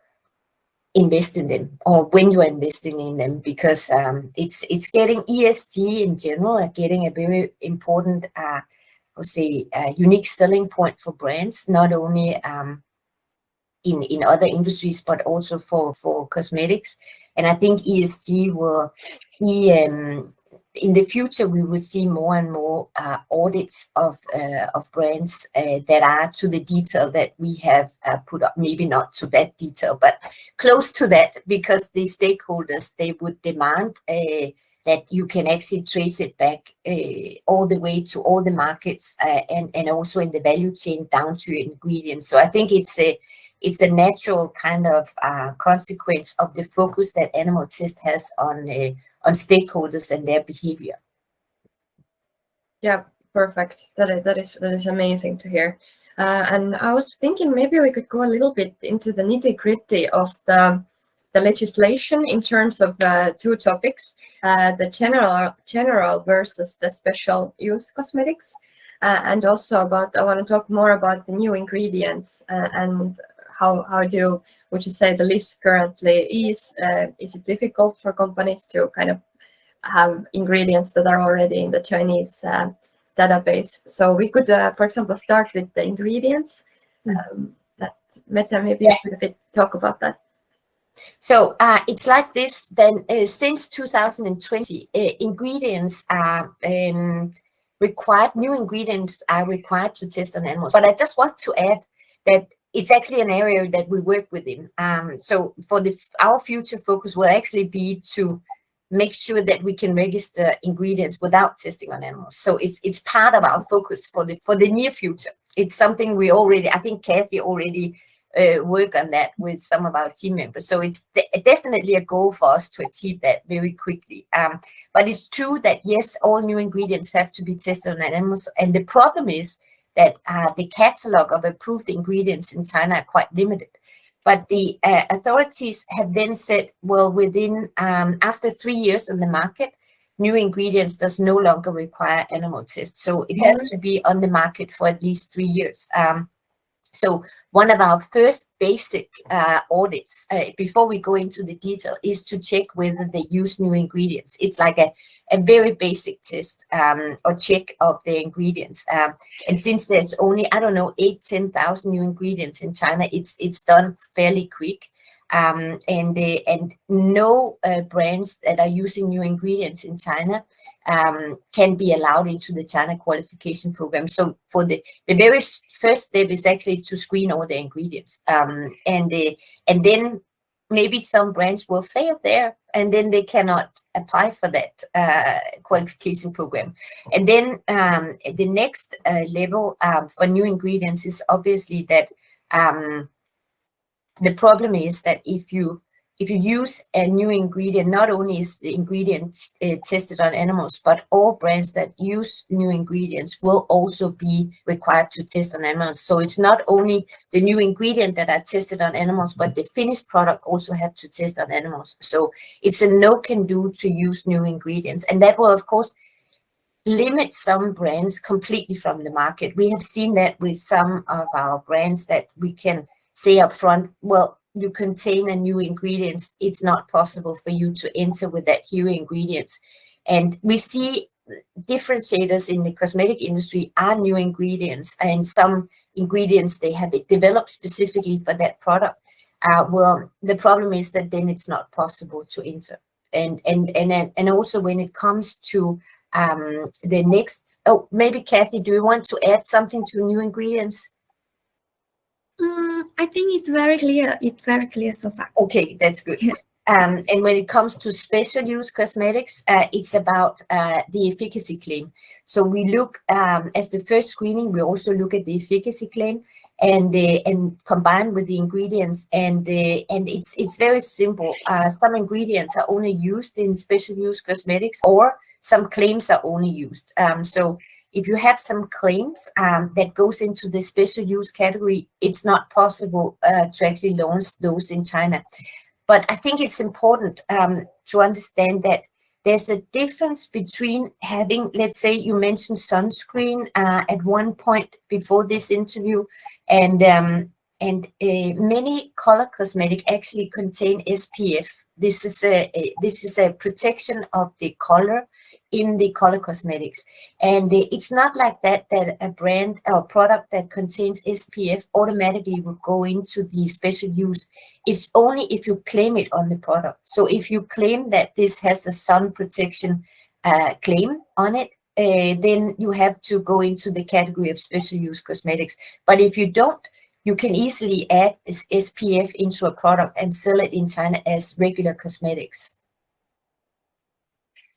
invest in them, or when you are investing in them, because it's getting ESG in general are getting a very important unique selling point for brands, not only in other industries but also for cosmetics. And I think ESG will be in the future, we will see more and more audits of brands that are to the detail that we have put up. Maybe not to that detail, but close to that, because the stakeholders, they would demand that you can actually trace it back all the way to all the markets and also in the value chain down to ingredients. So I think it's a natural kind of consequence of the focus that animal test has on stakeholders and their behavior. Yeah, perfect. That is amazing to hear. And I was thinking maybe we could go a little bit into the nitty-gritty of the legislation in terms of two topics: the general versus the special use cosmetics, and also I want to talk more about the new ingredients and how would you say the list currently is? Is it difficult for companies to kind of have ingredients that are already in the Chinese database? So we could, for example, start with the ingredients. That Mette, maybe you could a bit talk about that. So it's like this. Then since 2020, ingredients are required. New ingredients are required to test on animals. But I just want to add that it's actually an area that we work within. So for our future focus will actually be to make sure that we can register ingredients without testing on animals. So it's part of our focus for the near future. It's something we already, I think Cathy already work on that with some of our team members. So it's definitely a goal for us to achieve that very quickly. But it's true that yes, all new ingredients have to be tested on animals. And the problem is that the catalog of approved ingredients in China are quite limited. But the authorities have then said, well, within after 3 years on the market, new ingredients does no longer require animal tests. So it has to be on the market for at least 3 years. So one of our first basic audits, before we go into the detail, is to check whether they use new ingredients. It's like a very basic test or check of the ingredients. And since there's only, I don't know, 8,000 to 10,000 new ingredients in China, it's done fairly quick. and no brands that are using new ingredients in China can be allowed into the China qualification program. So for the very first step is actually to screen all the ingredients, and then maybe some brands will fail there, and then they cannot apply for that qualification program. And then the next level for new ingredients is obviously that the problem is that if you use a new ingredient, not only is the ingredient tested on animals, but all brands that use new ingredients will also be required to test on animals. So it's not only the new ingredient that are tested on animals, but the finished product also have to test on animals. So it's a no can do to use new ingredients. And that will, of course, limit some brands completely from the market. We have seen that with some of our brands that we can say up front, well, you contain a new ingredients, it's not possible for you to enter with that hero ingredients. And we see differentiators in the cosmetic industry are new ingredients, and some ingredients they have developed specifically for that product. Well, the problem is that then it's not possible to enter. And also when it comes to the next, oh, maybe Cathy, do you want to add something to new ingredients? I think it's very clear. It's very clear so far. Okay, that's good. Yeah. And when it comes to special use cosmetics, it's about the efficacy claim. So we look as the first screening, we also look at the efficacy claim and combine with the ingredients. And it's very simple. Some ingredients are only used in special use cosmetics, or some claims are only used. So if you have some claims that goes into the special use category, it's not possible to actually launch those in China. But I think it's important to understand that there's a difference between having, let's say you mentioned sunscreen at one point before this interview, and many color cosmetic actually contain SPF. This is a protection of the color in the color cosmetics, and it's not like that a brand or product that contains SPF automatically will go into the special use. It's only if you claim it on the product. So if you claim that this has a sun protection claim on it, then you have to go into the category of special use cosmetics. But if you don't, you can easily add this SPF into a product and sell it in China as regular cosmetics.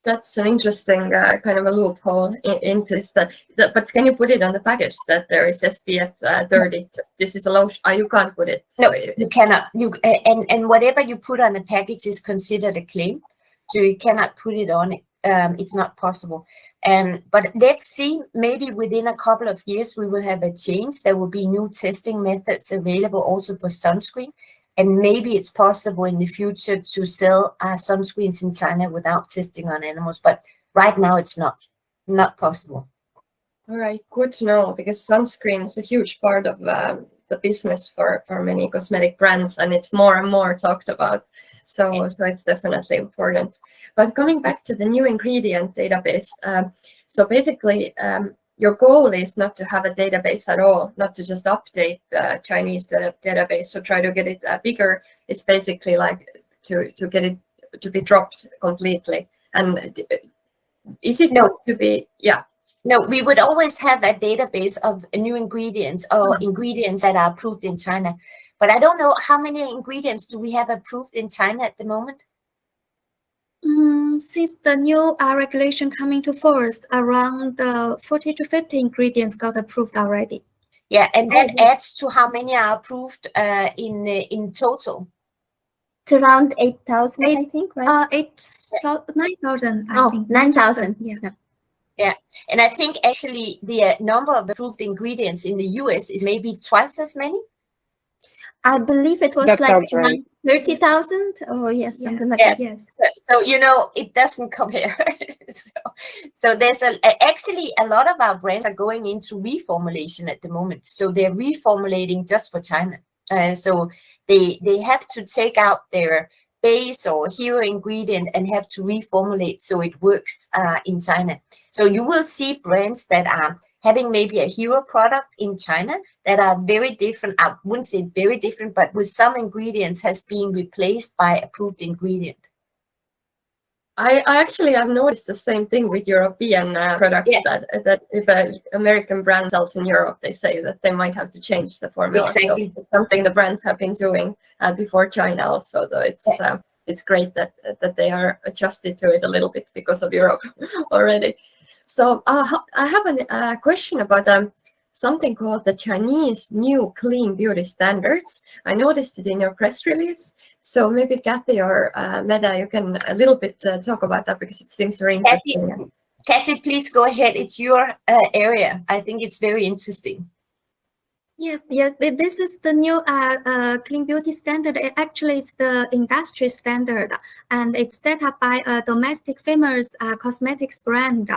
That's an interesting kind of a loophole into this. But can you put it on the package that there is SPF 30? This is a lotion. You can't put it. So no, you cannot. And whatever you put on the package is considered a claim, so you cannot put it on it. It's not possible. But let's see. Maybe within a couple of years we will have a change. There will be new testing methods available also for sunscreen. And maybe it's possible in the future to sell sunscreens in China without testing on animals. But right now it's not possible. All right, good to know, because sunscreen is a huge part of the business for many cosmetic brands, and it's more and more talked about. So it's definitely important. But coming back to the new ingredient database, so basically your goal is not to have a database at all, not to just update the Chinese database, so try to get it bigger. It's basically like to get it to be dropped completely. And is it not to be, yeah? No, we would always have a database of new ingredients or ingredients that are approved in China. But I don't know how many ingredients do we have approved in China at the moment? Since the new regulation coming to force, around 40 to 50 ingredients got approved already. Yeah, and that adds to how many are approved in total? It's around 8,000, I think, right? 9,000, I think. 9,000. Yeah. Yeah, and I think actually the number of approved ingredients in the US is maybe twice as many. I believe it was That like sounds right. 30,000. Oh, yes, something like Yeah. that. Yes. So it doesn't compare. so there's actually a lot of our brands are going into reformulation at the moment. So they're reformulating just for China. So they have to take out their base or hero ingredient and have to reformulate so it works in China. So you will see brands that having maybe a hero product in China that are very different. I wouldn't say very different, but with some ingredients has been replaced by approved ingredient. I actually have noticed the same thing with European products, that if an American brand sells in Europe, they say that they might have to change the formula. Exactly. So it's something the brands have been doing before China also, though it's great that they are adjusted to it a little bit because of Europe already. So I have a question about something called the Chinese new clean beauty standards. I noticed it in your press release. So maybe Cathy or Mette, you can a little bit talk about that, because it seems very interesting. Cathy, please go ahead. It's your area. I think it's very interesting. Yes. This is the new clean beauty standard. Actually, it's the industry standard, and it's set up by a domestic famous cosmetics brand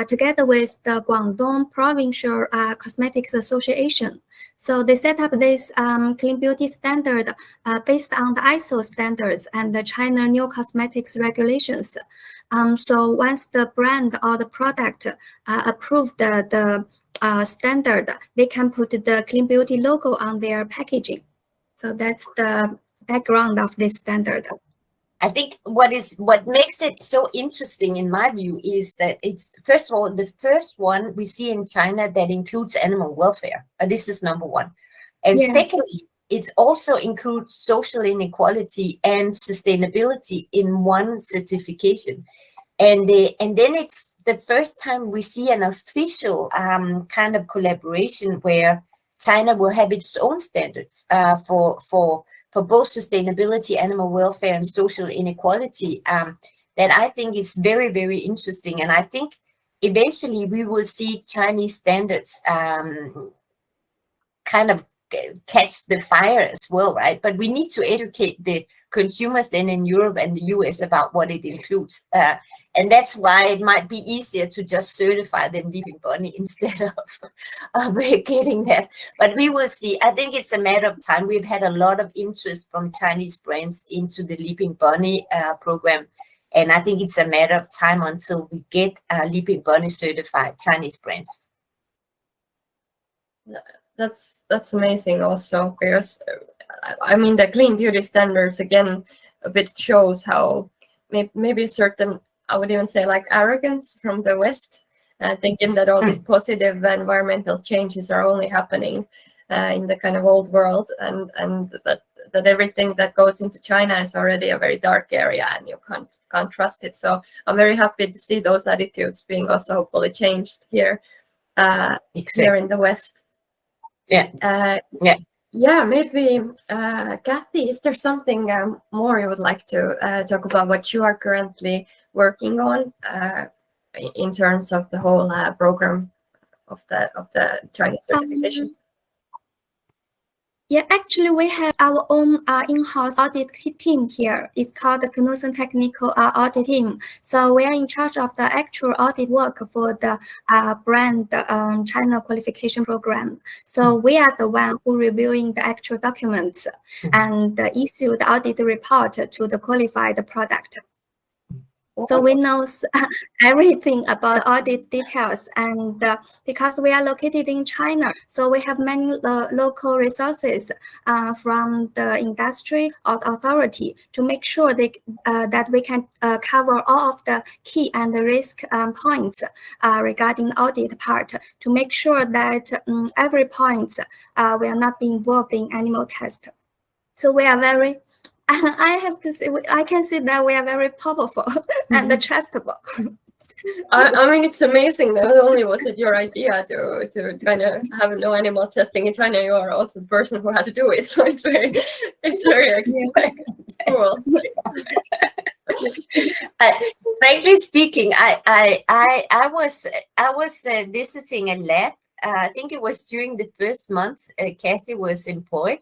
together with the Guangdong Provincial Cosmetics Association. So they set up this clean beauty standard based on the ISO standards and the China new cosmetics regulations. So once the brand or the product approved the standard, they can put the clean beauty logo on their packaging. So that's the background of this standard. I think what makes it so interesting in my view is that it's, first of all, the first one we see in China that includes animal welfare. This is number one. And secondly, it also includes social inequality and sustainability in one certification. And then it's the first time we see an official kind of collaboration where China will have its own standards for both sustainability, animal welfare, and social inequality. That I think is very, very interesting. And I think eventually we will see Chinese standards kind of catch the fire as well, right? But we need to educate the consumers then in Europe and the US about what it includes. And that's why it might be easier to just certify them Leaping Bunny instead of getting that. But we will see. I think it's a matter of time. We've had a lot of interest from Chinese brands into the Leaping Bunny program. And I think it's a matter of time until we get Leaping Bunny certified Chinese brands. That's amazing also, because I mean the clean beauty standards again a bit shows how maybe a certain, I would even say, like arrogance from the West, thinking that all these positive environmental changes are only happening in the kind of old world, and that everything that goes into China is already a very dark area and you can't trust it. So I'm very happy to see those attitudes being also hopefully changed here here in the West. Maybe Cathy, is there something more you would like to talk about what you are currently working on in terms of the whole program of the Chinese certification? Yeah, actually, we have our own in-house audit team here. It's called the Knudsen Technical Audit Team. So we are in charge of the actual audit work for the brand China qualification program. So we are the one who reviewing the actual documents and issue the audit report to the qualified product. So we know everything about the audit details, and because we are located in China, so we have many local resources from the industry or authority to make sure that we can cover all of the key and the risk points regarding the audit part, to make sure that every point we are not being involved in animal test. So we are very, I have to say, I can see that we are very powerful and trustable. I mean, it's amazing. Not only was it your idea to kind of have no animal testing in China, you are also the person who has to do it. So it's very cool. Frankly speaking, I was visiting a lab. I think it was during the first month Cathy was employed.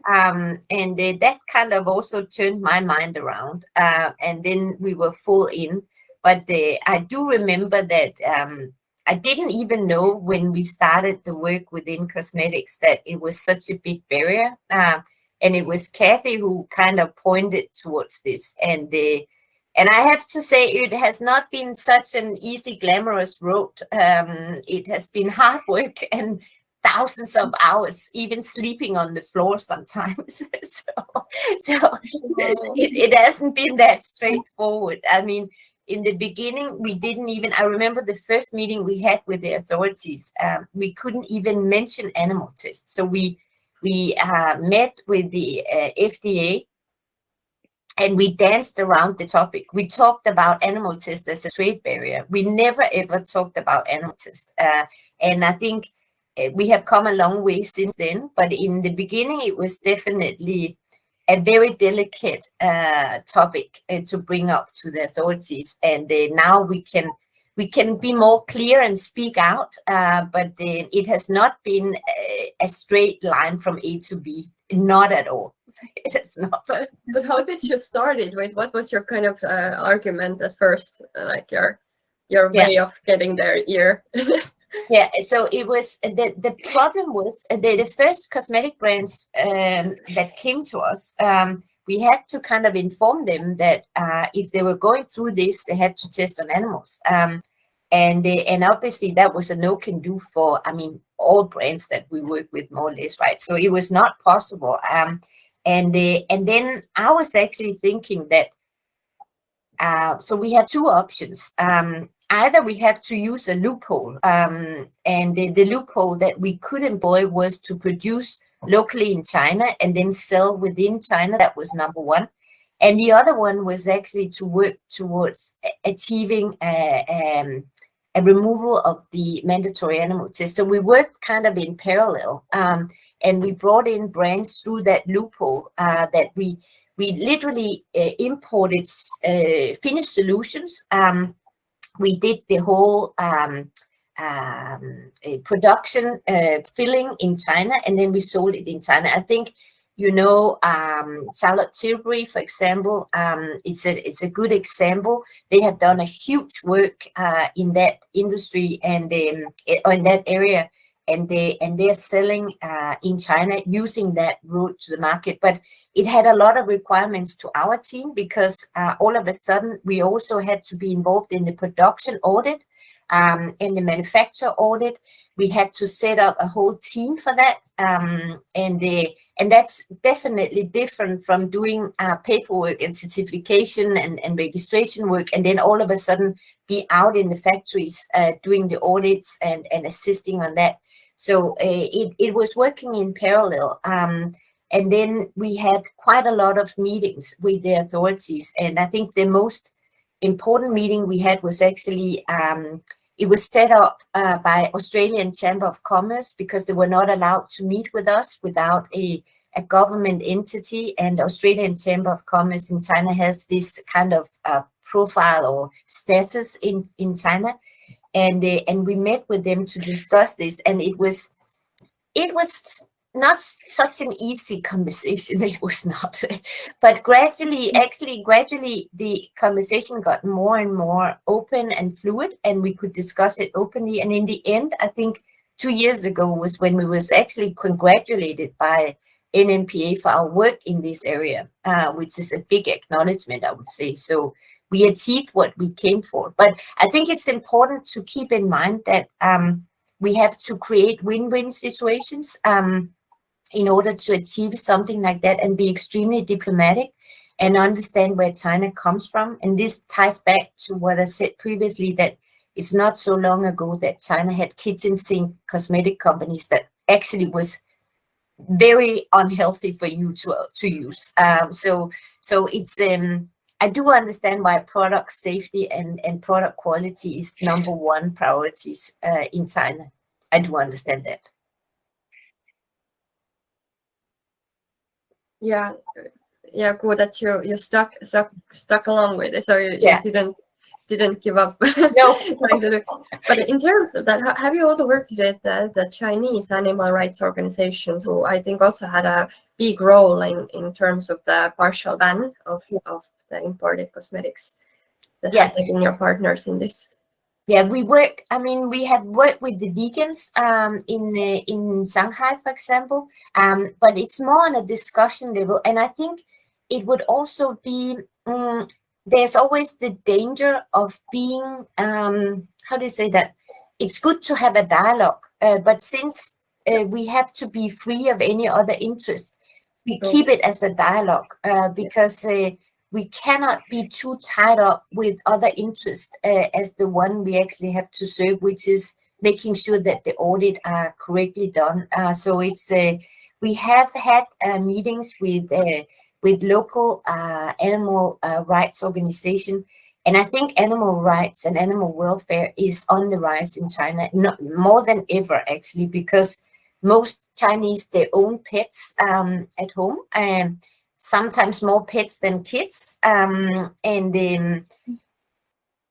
And that kind of also turned my mind around, and then we were full in. But I do remember that I didn't even know when we started the work within cosmetics that it was such a big barrier, and it was Cathy who kind of pointed towards this, and And I have to say, it has not been such an easy, glamorous road. It has been hard work and thousands of hours, even sleeping on the floor sometimes. It hasn't been that straightforward. I mean, in the beginning, we didn't even, I remember the first meeting we had with the authorities, we couldn't even mention animal tests. So we met with the FDA, and we danced around the topic. We talked about animal tests as a trade barrier. We never ever talked about animal tests. And I think we have come a long way since then. But in the beginning, it was definitely a very delicate topic to bring up to the authorities. And now we can be more clear and speak out. But it has not been a straight line from A to B. Not at all. It is not. But how did you start it with? What was your kind of argument at first, like your way of getting their ear? Yeah, so it was the problem was the first cosmetic brands that came to us. We had to kind of inform them that if they were going through this, they had to test on animals. And obviously that was a no can do for, I mean, all brands that we work with, more or less, right? So it was not possible. And then I was actually thinking that, so we have two options. Either we have to use a loophole, and the loophole that we could employ was to produce locally in China and then sell within China. That was number one. And the other one was actually to work towards achieving a removal of the mandatory animal test. So we worked kind of in parallel, and we brought in brands through that loophole that we literally imported finished solutions. We did the whole production filling in China, and then we sold it in China. I think, you know, Charlotte Tilbury, for example, it's a good example. They have done a huge work in that industry and in that area, and they're selling in China using that route to the market. But it had a lot of requirements to our team, because all of a sudden we also had to be involved in the production audit, in the manufacturer audit. We had to set up a whole team for that, and that's definitely different from doing paperwork and certification and registration work, and then all of a sudden be out in the factories doing the audits and assisting on that. So it was working in parallel. And then we had quite a lot of meetings with the authorities. And I think the most important meeting we had was actually, it was set up by Australian Chamber of Commerce, because they were not allowed to meet with us without a government entity. And Australian Chamber of Commerce in China has this kind of profile or status in China. And we met with them to discuss this. And it was not such an easy conversation. It was not, but gradually, the conversation got more and more open and fluid, and we could discuss it openly. And in the end, I think 2 years ago was when we was actually congratulated by NMPA for our work in this area, which is a big acknowledgement, I would say. So we achieved what we came for. But I think it's important to keep in mind that we have to create win-win situations in order to achieve something like that, and be extremely diplomatic and understand where China comes from. And this ties back to what I said previously, that it's not so long ago that China had kitchen sink cosmetic companies that actually was very unhealthy for you to use. So it's I do understand why product safety and product quality is number one priorities in China. I do understand that. Yeah, good that you stuck along with it, so you didn't give up. No. But in terms of that, have you also worked with the Chinese animal rights organizations, who I think also had a big role in terms of the partial ban of the imported cosmetics? That have been your partners in this? Yeah, we have worked with the vegans in Shanghai, for example, but it's more on a discussion level. And I think it would also be there's always the danger of being, how do you say that? It's good to have a dialogue, but since we have to be free of any other interest, we keep it as a dialogue because we cannot be too tied up with other interests as the one we actually have to serve, which is making sure that the audit are correctly done. So it's we have had meetings with local animal rights organization, and I think animal rights and animal welfare is on the rise in China, not more than ever actually, because most Chinese, they own pets at home, and sometimes more pets than kids.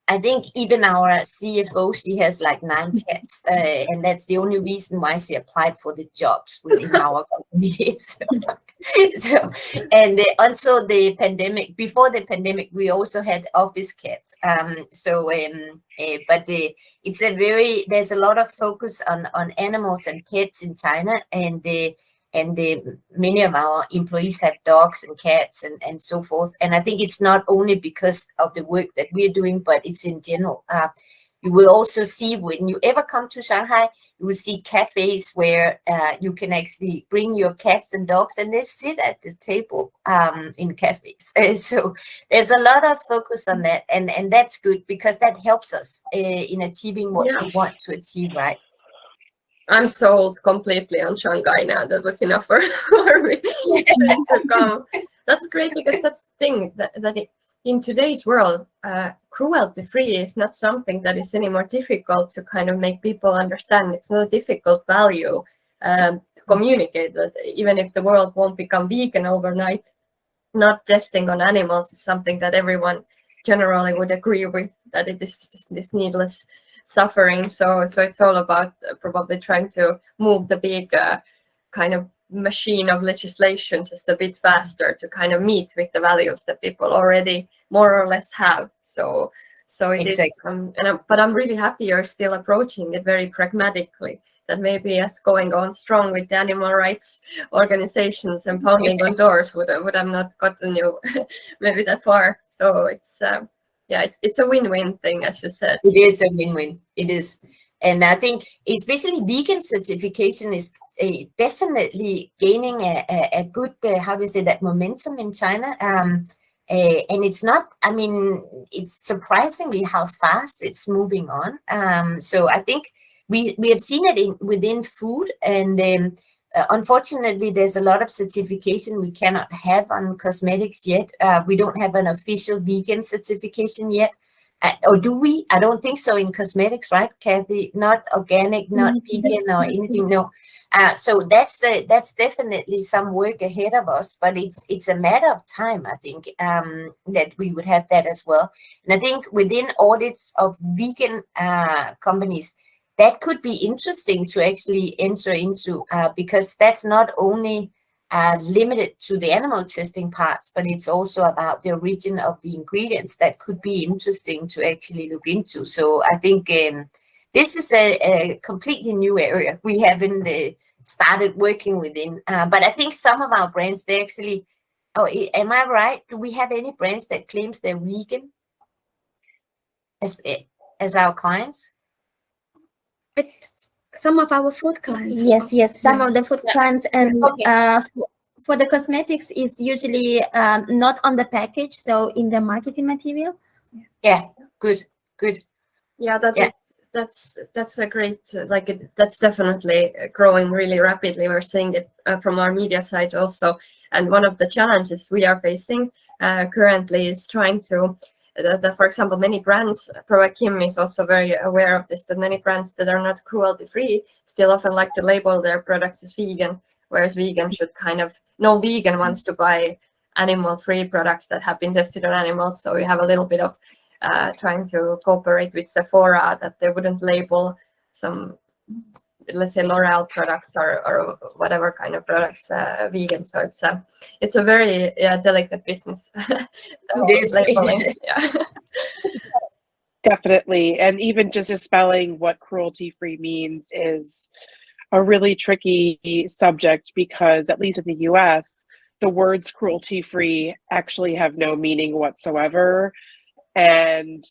I think even our CFO, she has like 9 cats, and that's the only reason why she applied for the jobs within our company. So, and until the pandemic, before the pandemic, we also had office cats. But it's a there's a lot of focus on animals and pets in China, and many of our employees have dogs and cats and so forth. And I think it's not only because of the work that we're doing, but it's in general. You will also see, when you ever come to Shanghai, you will see cafes where you can actually bring your cats and dogs, and they sit at the table in cafes. So there's a lot of focus on that, and that's good, because that helps us in achieving what we want to achieve, right? I'm sold completely on Shanghai now. That was enough for me to come. That's great, because that's the thing that in today's world, cruelty-free is not something that is any more difficult to kind of make people understand. It's not a difficult value to communicate that even if the world won't become vegan overnight, not testing on animals is something that everyone generally would agree with, that it is just this needless suffering. So it's all about probably trying to move the big kind of machine of legislation just a bit faster to kind of meet with the values that people already more or less have. So it exactly. Is, but I'm really happy you're still approaching it very pragmatically, that maybe us going on strong with the animal rights organizations and pounding on doors would have not gotten you maybe that far. So it's it's a win-win thing, as you said. It is a win-win. It is. And I think especially vegan certification is definitely gaining a good, how do you say that, momentum in China. And it's not, I mean, it's surprisingly how fast it's moving on. So I think we have seen it within food, and unfortunately, there's a lot of certification we cannot have on cosmetics yet. We don't have an official vegan certification yet. Or do we? I don't think so in cosmetics, right, Cathy? Not organic, not vegan or anything, no. So that's definitely some work ahead of us, but it's a matter of time, I think, that we would have that as well. And I think within audits of vegan companies, that could be interesting to actually enter into, because that's not only limited to the animal testing parts, but it's also about the origin of the ingredients that could be interesting to actually look into. So I think this is a completely new area we haven't started working within. But I think some of our brands, they actually, am I right? Do we have any brands that claims they're vegan as our clients? It's some of our food clients. Yes, some of the food clients, and for the cosmetics is usually not on the package, so in the marketing material. Yeah, good. Yeah, that's a great, that's definitely growing really rapidly. We're seeing it from our media side also. And one of the challenges we are facing currently is trying to, for example, many brands, Kim is also very aware of this, that many brands that are not cruelty-free still often like to label their products as vegan, whereas vegan should kind of, no vegan wants to buy animal-free products that have been tested on animals. So we have a little bit of trying to cooperate with Sephora that they wouldn't label some, let's say, L'Oreal products or whatever kind of products vegan. So it's a very delicate business. Labeling. Yeah. Definitely. And even just spelling what cruelty-free means is a really tricky subject, because at least in the US, the words cruelty-free actually have no meaning whatsoever. And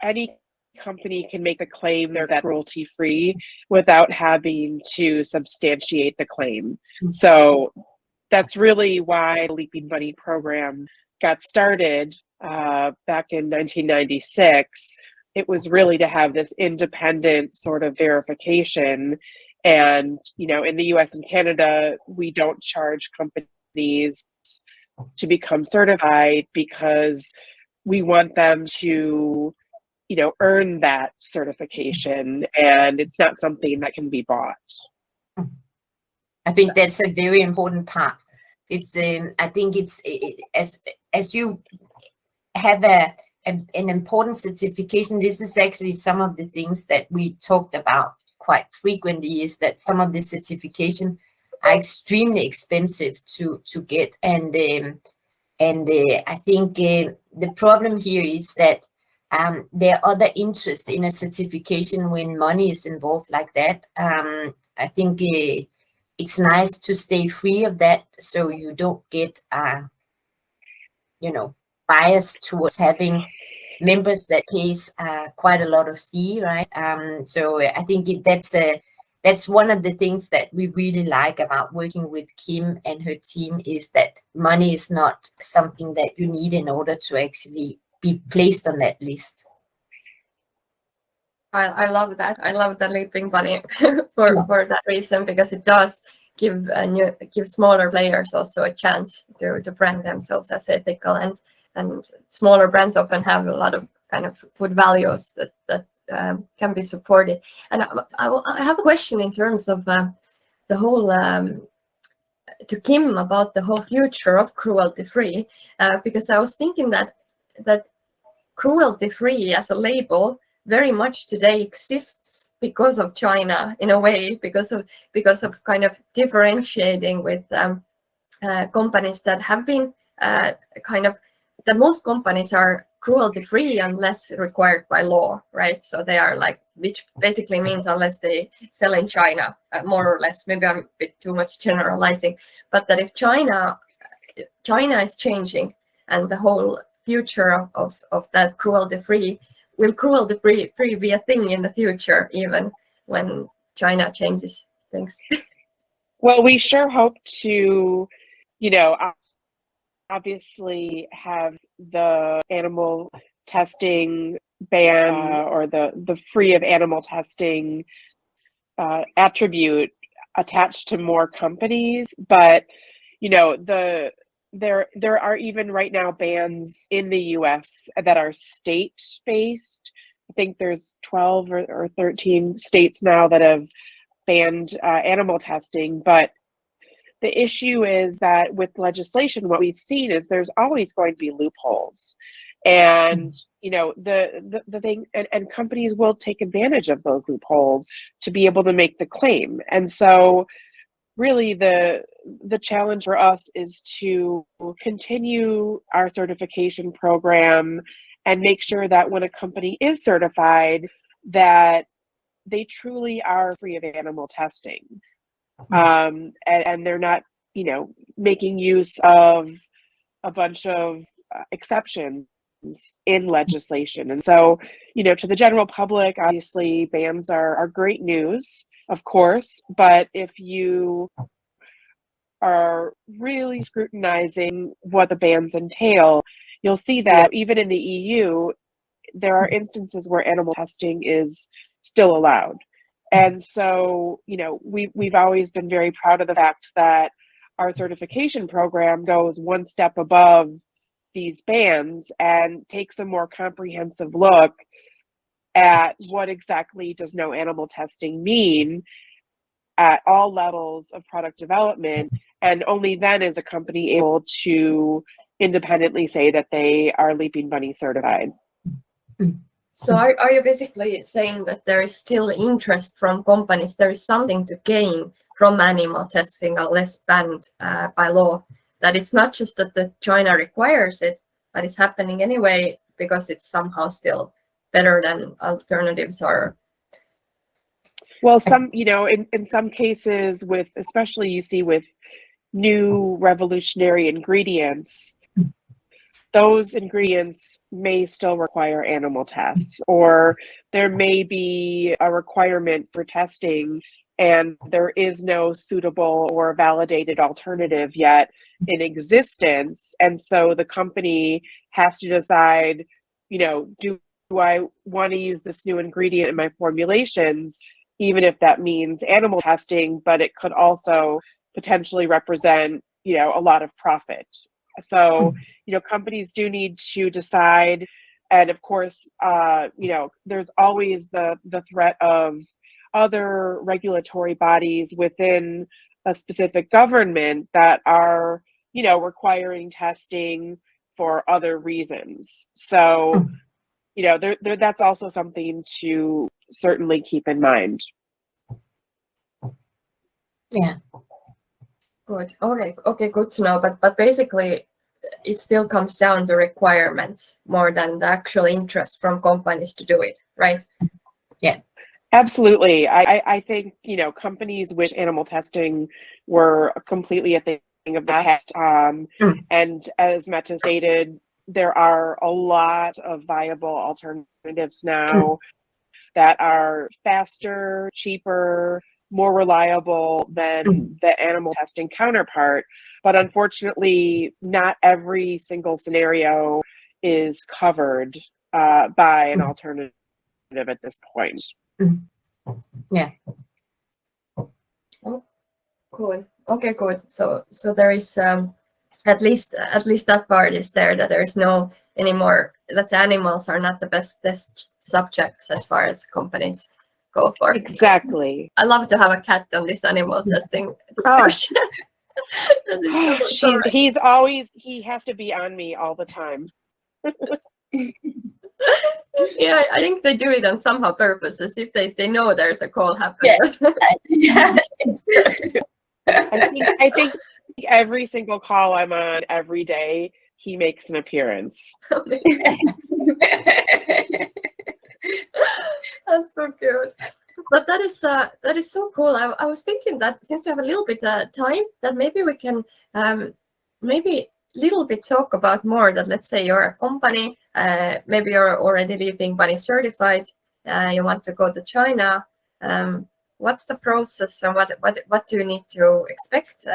any company can make a claim they're cruelty-free without having to substantiate the claim. So that's really why the Leaping Bunny program got started back in 1996. It was really to have this independent sort of verification. And, you know, in the US and Canada, we don't charge companies to become certified because we want them to, you know, earn that certification, and it's not something that can be bought. I think that's a very important part. It's I think it's as you have an important certification, this is actually some of the things that we talked about quite frequently, is that some of the certification are extremely expensive to get, and I think the problem here is that there are other interests in a certification when money is involved like that. I think it's nice to stay free of that, so you don't get, you know, biased towards having members that pays quite a lot of fee, right? So I think that's one of the things that we really like about working with Kim and her team, is that money is not something that you need in order to actually be placed on that list. I love that. I love the Leaping Bunny for that reason, because it does give smaller players also a chance to brand themselves as ethical, and smaller brands often have a lot of kind of good values that can be supported. And I have a question in terms of the whole to Kim about the whole future of cruelty-free, because I was thinking that cruelty-free as a label very much today exists because of China, in a way, because of kind of differentiating with companies that have been kind of, the most companies are cruelty-free unless required by law, right? So they are like, which basically means unless they sell in China, more or less. Maybe I'm a bit too much generalizing, but that if China is changing, and the whole future of that cruelty-free, will cruelty-free be a thing in the future, even when China changes things? Well, we sure hope to, you know, obviously have the animal testing ban or the free of animal testing attribute attached to more companies. But, you know, there are even right now bans in the US that are state-based. I think there's 12 or 13 states now that have banned animal testing. But the issue is that with legislation, what we've seen is there's always going to be loopholes. And, you know, the thing, and companies will take advantage of those loopholes to be able to make the claim. And so really the challenge for us is to continue our certification program and make sure that when a company is certified, that they truly are free of animal testing. And they're not, you know, making use of a bunch of exceptions in legislation. And so, you know, to the general public, obviously bans are great news, of course, but if you are really scrutinizing what the bans entail, you'll see that even in the EU, there are instances where animal testing is still allowed. And so, you know, we've always been very proud of the fact that our certification program goes one step above these bans and takes a more comprehensive look at what exactly does no animal testing mean at all levels of product development. And only then is a company able to independently say that they are Leaping Bunny certified. So are you basically saying that there is still interest from companies, there is something to gain from animal testing unless banned by law, that it's not just that the China requires it, but it's happening anyway because it's somehow still better than alternatives are? Well, some, you know, in some cases with, especially you see with new revolutionary ingredients, those ingredients may still require animal tests, or there may be a requirement for testing and there is no suitable or validated alternative yet in existence. And so the company has to decide, you know, do I want to use this new ingredient in my formulations, even if that means animal testing, but it could also potentially represent, you know, a lot of profit. So, you know, companies do need to decide. And of course, you know, there's always the threat of other regulatory bodies within a specific government that are, you know, requiring testing for other reasons. So, you know, that's also something to certainly keep in mind. Yeah. Good. Okay, good to know. But basically, it still comes down to requirements more than the actual interest from companies to do it, right? Yeah. Absolutely. I think, you know, companies wish animal testing were completely a thing of the past. And as Mette stated, there are a lot of viable alternatives now that are faster, cheaper, more reliable than the animal testing counterpart. But unfortunately, not every single scenario is covered by an alternative at this point. Yeah. Oh, cool. Okay, good. So there is at least that part is there, that there is no anymore, that animals are not the best test subjects as far as companies go for. Exactly. I love to have a cat on this animal testing. Oh. So He has to be on me all the time. yeah, I think they do it on somehow purposes if they know there's a call happening. Yeah. I think every single call I'm on every day, he makes an appearance. That's so cute. But that is so cool. I was thinking that since we have a little bit time, that maybe we can maybe little bit talk about more that, let's say you're a company, maybe you're already living bunny certified, you want to go to China. What's the process and what do you need to expect?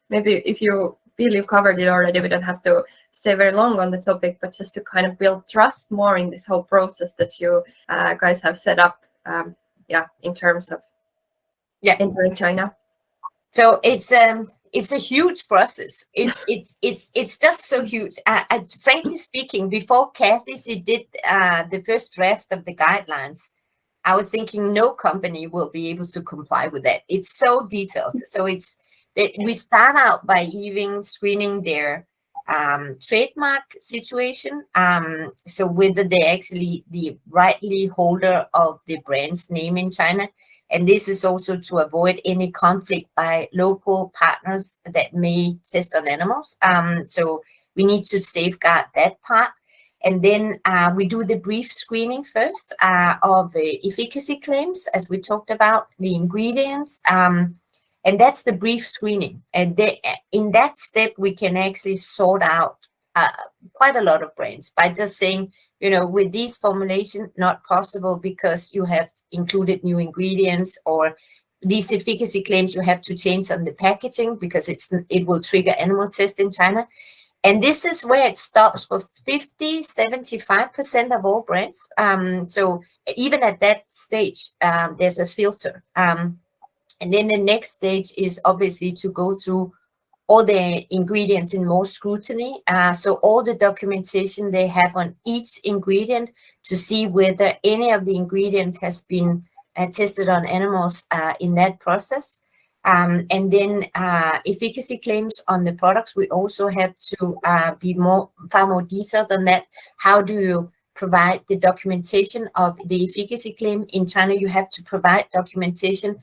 Maybe if you feel you covered it already, we don't have to stay very long on the topic, but just to kind of build trust more in this whole process that you guys have set up. In terms of entering China. So it's a huge process. It's just so huge. Frankly speaking, before Cathy did the first draft of the guidelines, I was thinking no company will be able to comply with that. It's so detailed. So we start out by even screening their trademark situation. So whether they're actually the rightly holder of the brand's name in China. And this is also to avoid any conflict by local partners that may test on animals. So we need to safeguard that part. And then we do the brief screening first of the efficacy claims, as we talked about, the ingredients. And that's the brief screening. And in that step, we can actually sort out quite a lot of brands by just saying, you know, with these formulations, not possible because you have included new ingredients, or these efficacy claims you have to change on the packaging because it will trigger animal test in China. And this is where it stops for 75% of all brands. So even at that stage, there's a filter. And then the next stage is obviously to go through all the ingredients in more scrutiny. So all the documentation they have on each ingredient to see whether any of the ingredients has been tested on animals in that process. And then efficacy claims on the products, we also have to be far more detailed on that. How do you provide the documentation of the efficacy claim? In China, you have to provide documentation,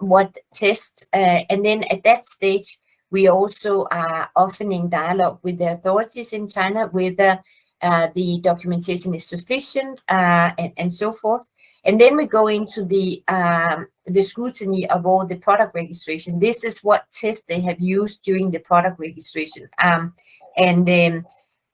what test, and then at that stage, we also are often in dialogue with the authorities in China, whether the documentation is sufficient and so forth. And then we go into the scrutiny of all the product registration. This is what tests they have used during the product registration. And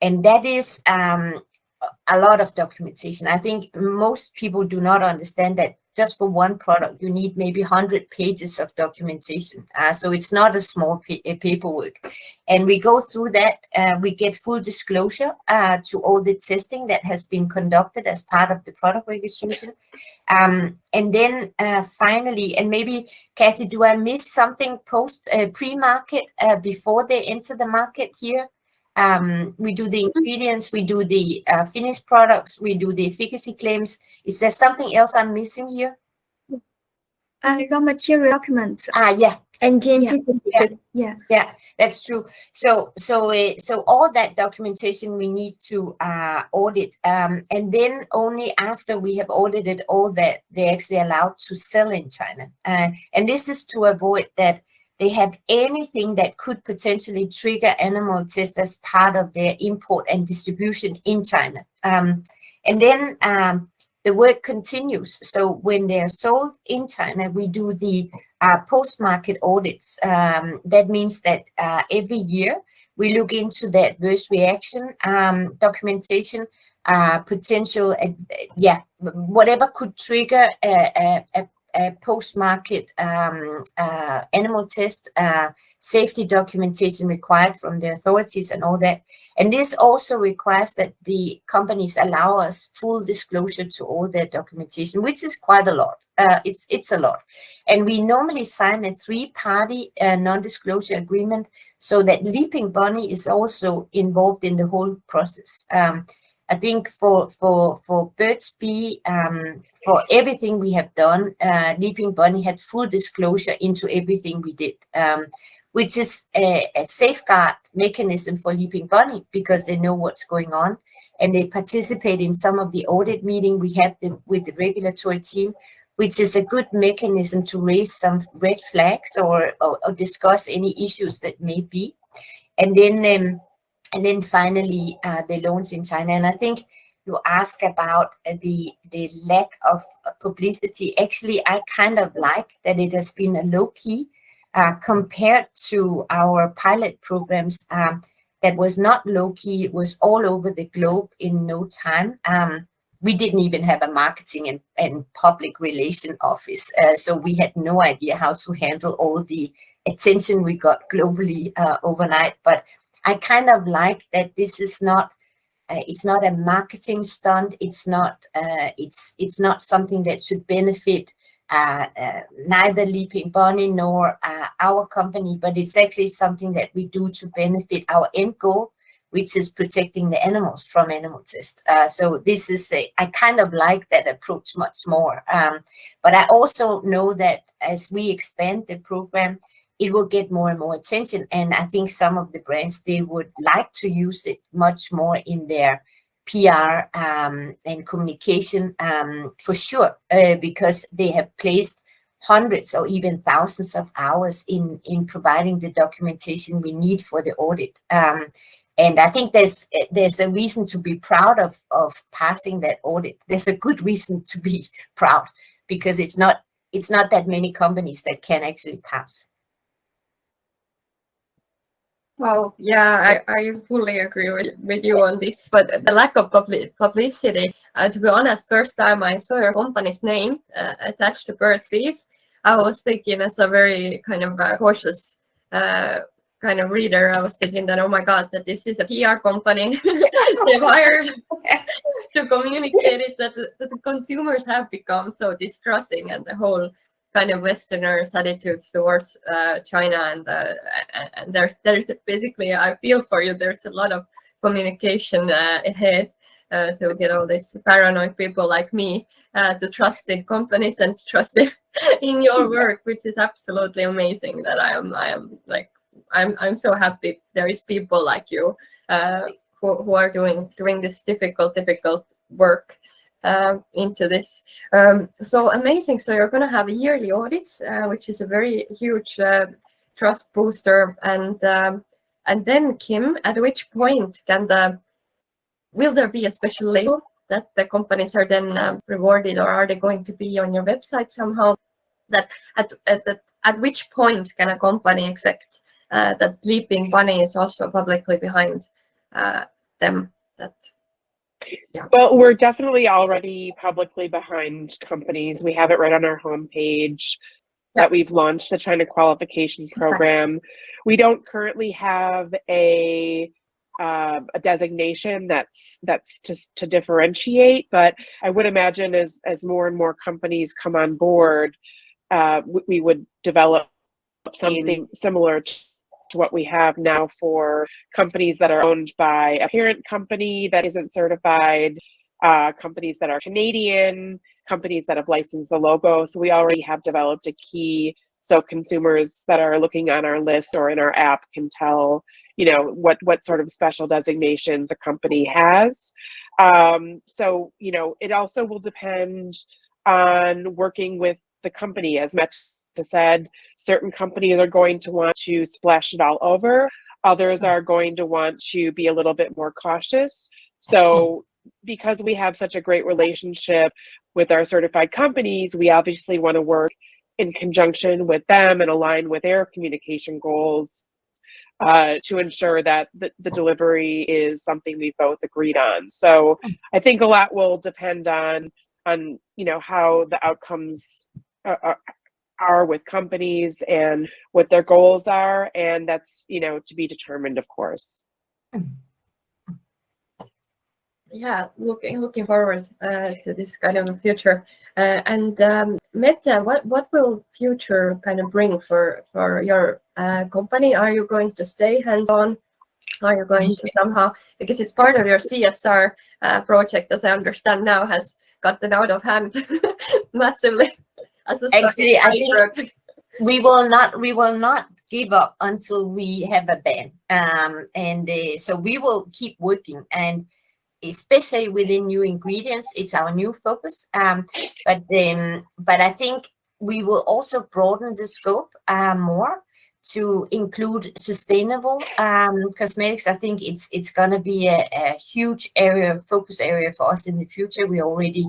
that is a lot of documentation. I think most people do not understand that just for one product, you need maybe 100 pages of documentation. So it's not a small paperwork. And we go through that. We get full disclosure to all the testing that has been conducted as part of the product registration. And then finally, and maybe, Cathy, do I miss something pre-market before they enter the market here? We do the ingredients, we do the finished products, we do the efficacy claims. Is there something else I'm missing here? Raw material documents. Yeah. And GMP certificate. Yeah, that's true. So all that documentation we need to audit, and then only after we have audited all that, they're actually allowed to sell in China. And this is to avoid that they have anything that could potentially trigger animal tests as part of their import and distribution in China. And then the work continues. So when they're sold in China, we do the post-market audits. That means that every year we look into the adverse reaction documentation, potential, whatever could trigger a post-market animal test, safety documentation required from the authorities and all that. And this also requires that the companies allow us full disclosure to all their documentation, which is quite a lot. It's a lot. And we normally sign a 3-party non-disclosure agreement so that Leaping Bunny is also involved in the whole process. I think for Burt's Bee, for everything we have done, Leaping Bunny had full disclosure into everything we did, which is a safeguard mechanism for Leaping Bunny because they know what's going on and they participate in some of the audit meeting we have with the regulatory team, which is a good mechanism to raise some red flags or discuss any issues that may be. And then finally, they launch in China. And I think you ask about the lack of publicity. Actually, I kind of like that it has been a low-key compared to our pilot programs that was not low-key. It was all over the globe in no time. We didn't even have a marketing and public relation office. So we had no idea how to handle all the attention we got globally overnight. But I kind of like that this is not, it's not a marketing stunt. It's not something that should benefit neither Leaping Bunny nor our company, but it's actually something that we do to benefit our end goal, which is protecting the animals from animal tests. So this is I kind of like that approach much more. But I also know that as we expand the program, it will get more and more attention. And I think some of the brands, they would like to use it much more in their PR and communication for sure, because they have placed hundreds or even thousands of hours in providing the documentation we need for the audit. And I think there's a reason to be proud of passing that audit. There's a good reason to be proud because it's not that many companies that can actually pass. Well, yeah, I fully agree with you on this, but the lack of publicity, to be honest, first time I saw your company's name attached to Burt's Bees, I was thinking as a very kind of cautious kind of reader, I was thinking that, oh my God, that this is a PR company they've hired to communicate it, that the consumers have become so distrusting and the whole kind of Westerners' attitudes towards China, and there's basically, I feel for you, there's a lot of communication ahead to get all these paranoid people like me to trust in companies and to trust in your work, which is absolutely amazing. That I'm so happy there is people like you who are doing this difficult work into this. So amazing. So you're going to have yearly audits, which is a very huge trust booster. And then, Kim, at which point will there be a special label that the companies are then rewarded, or are they going to be on your website somehow? That at which point can a company expect that Sleeping Bunny is also publicly behind them? Yeah. Well, we're definitely already publicly behind companies. We have it right on our homepage that we've launched the China Qualification program. We don't currently have a designation that's just to differentiate, but I would imagine as more and more companies come on board, we would develop something similar to what we have now for companies that are owned by a parent company that isn't certified, companies that are Canadian, companies that have licensed the logo. So we already have developed a key, so consumers that are looking on our list or in our app can tell, you know, what sort of special designations a company has. So, you know, it also will depend on working with the company. As Mette said, certain companies are going to want to splash it all over. Others are going to want to be a little bit more cautious. So because we have such a great relationship with our certified companies, we obviously want to work in conjunction with them and align with their communication goals to ensure that the delivery is something we both agreed on. So I think a lot will depend on you know, how the outcomes are with companies and what their goals are, and that's, you know, to be determined, of course. Yeah, looking forward to this kind of a future. And Mette, what will future kind of bring for your company? Are you going to stay hands-on? Are you going to somehow, because it's part of your CSR project, as I understand now, has gotten out of hand massively. Actually, I think we will not give up until we have a ban, so we will keep working, and especially within new ingredients, it's our new focus. But I think we will also broaden the scope more to include sustainable cosmetics. I think it's going to be a huge focus area for us in the future. We already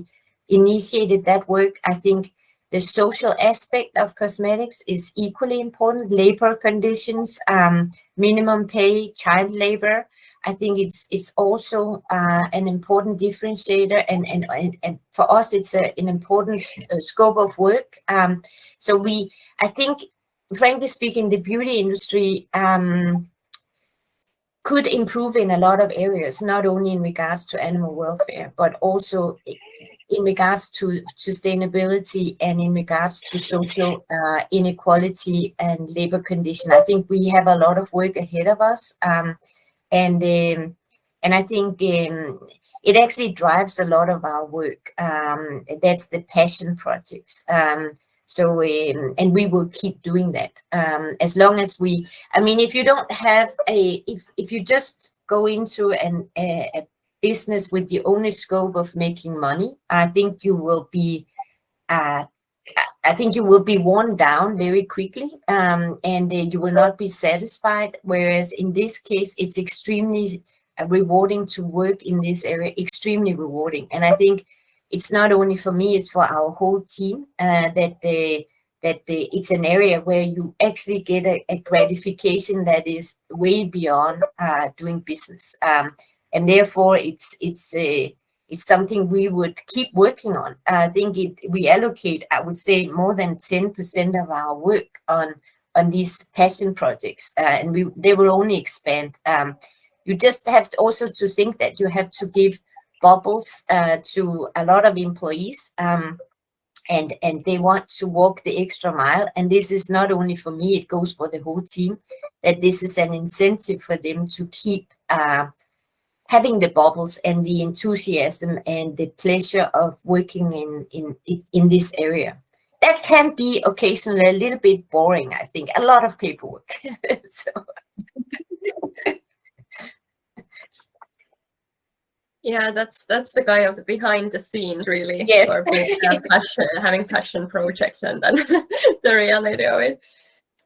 initiated that work. I think the social aspect of cosmetics is equally important. Labor conditions, minimum pay, child labor. I think it's also an important differentiator, and for us, it's an important scope of work. So I think, frankly speaking, the beauty industry could improve in a lot of areas, not only in regards to animal welfare, but also in regards to sustainability and in regards to social inequality and labor condition. I think we have a lot of work ahead of us, and I think it actually drives a lot of our work. That's the Paschen projects. So and we will keep doing that as long as we. I mean, if you don't have if you just go into a business with the only scope of making money, I think you will be worn down very quickly, and you will not be satisfied. Whereas in this case, it's extremely rewarding to work in this area, extremely rewarding. And I think it's not only for me, it's for our whole team, that it's an area where you actually get a gratification that is way beyond doing business. And therefore, it's something we would keep working on. I think we allocate, I would say, more than 10% of our work on these Paschen projects, and they will only expand. You just have also to think that you have to give bubbles to a lot of employees, and they want to walk the extra mile. And this is not only for me, it goes for the whole team, that this is an incentive for them to keep having the bubbles and the enthusiasm and the pleasure of working in this area. That can be occasionally a little bit boring, I think, a lot of paperwork. So. Yeah, that's the guy of the behind the scenes, really. Yes. For being, having passion projects, and then the reality of it.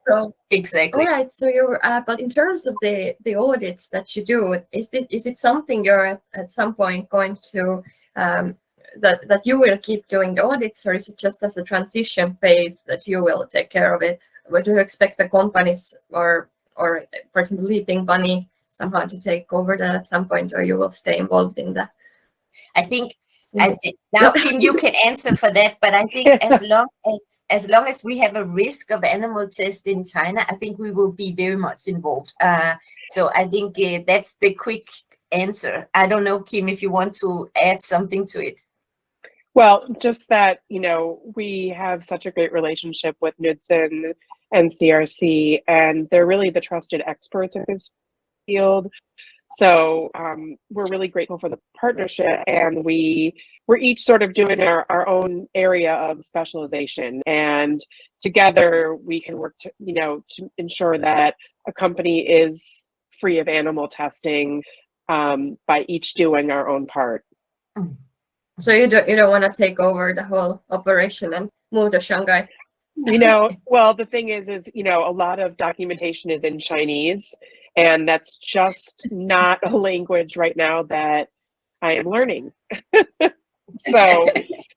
So, Exactly. all right. So you're, but in terms of the audits that you do, is it something you're at some point going to that you will keep doing the audits, or is it just as a transition phase that you will take care of it? Or do you expect the companies or for example, Leaping Bunny somehow to take over that at some point, or you will stay involved in the? I think Mm. now, Kim, you can answer for that. But I think as long as we have a risk of animal test in China, I think we will be very much involved. So I think that's the quick answer. I don't know, Kim, if you want to add something to it. Well, just that, you know, we have such a great relationship with Knudsen and CRC, and they're really the trusted experts in this field. So we're really grateful for the partnership, and we're each sort of doing our own area of specialization, and together we can work to, you know, to ensure that a company is free of animal testing by each doing our own part. So you don't want to take over the whole operation and move to Shanghai? You know, well, the thing is, you know, a lot of documentation is in Chinese, and that's just not a language right now that I am learning. So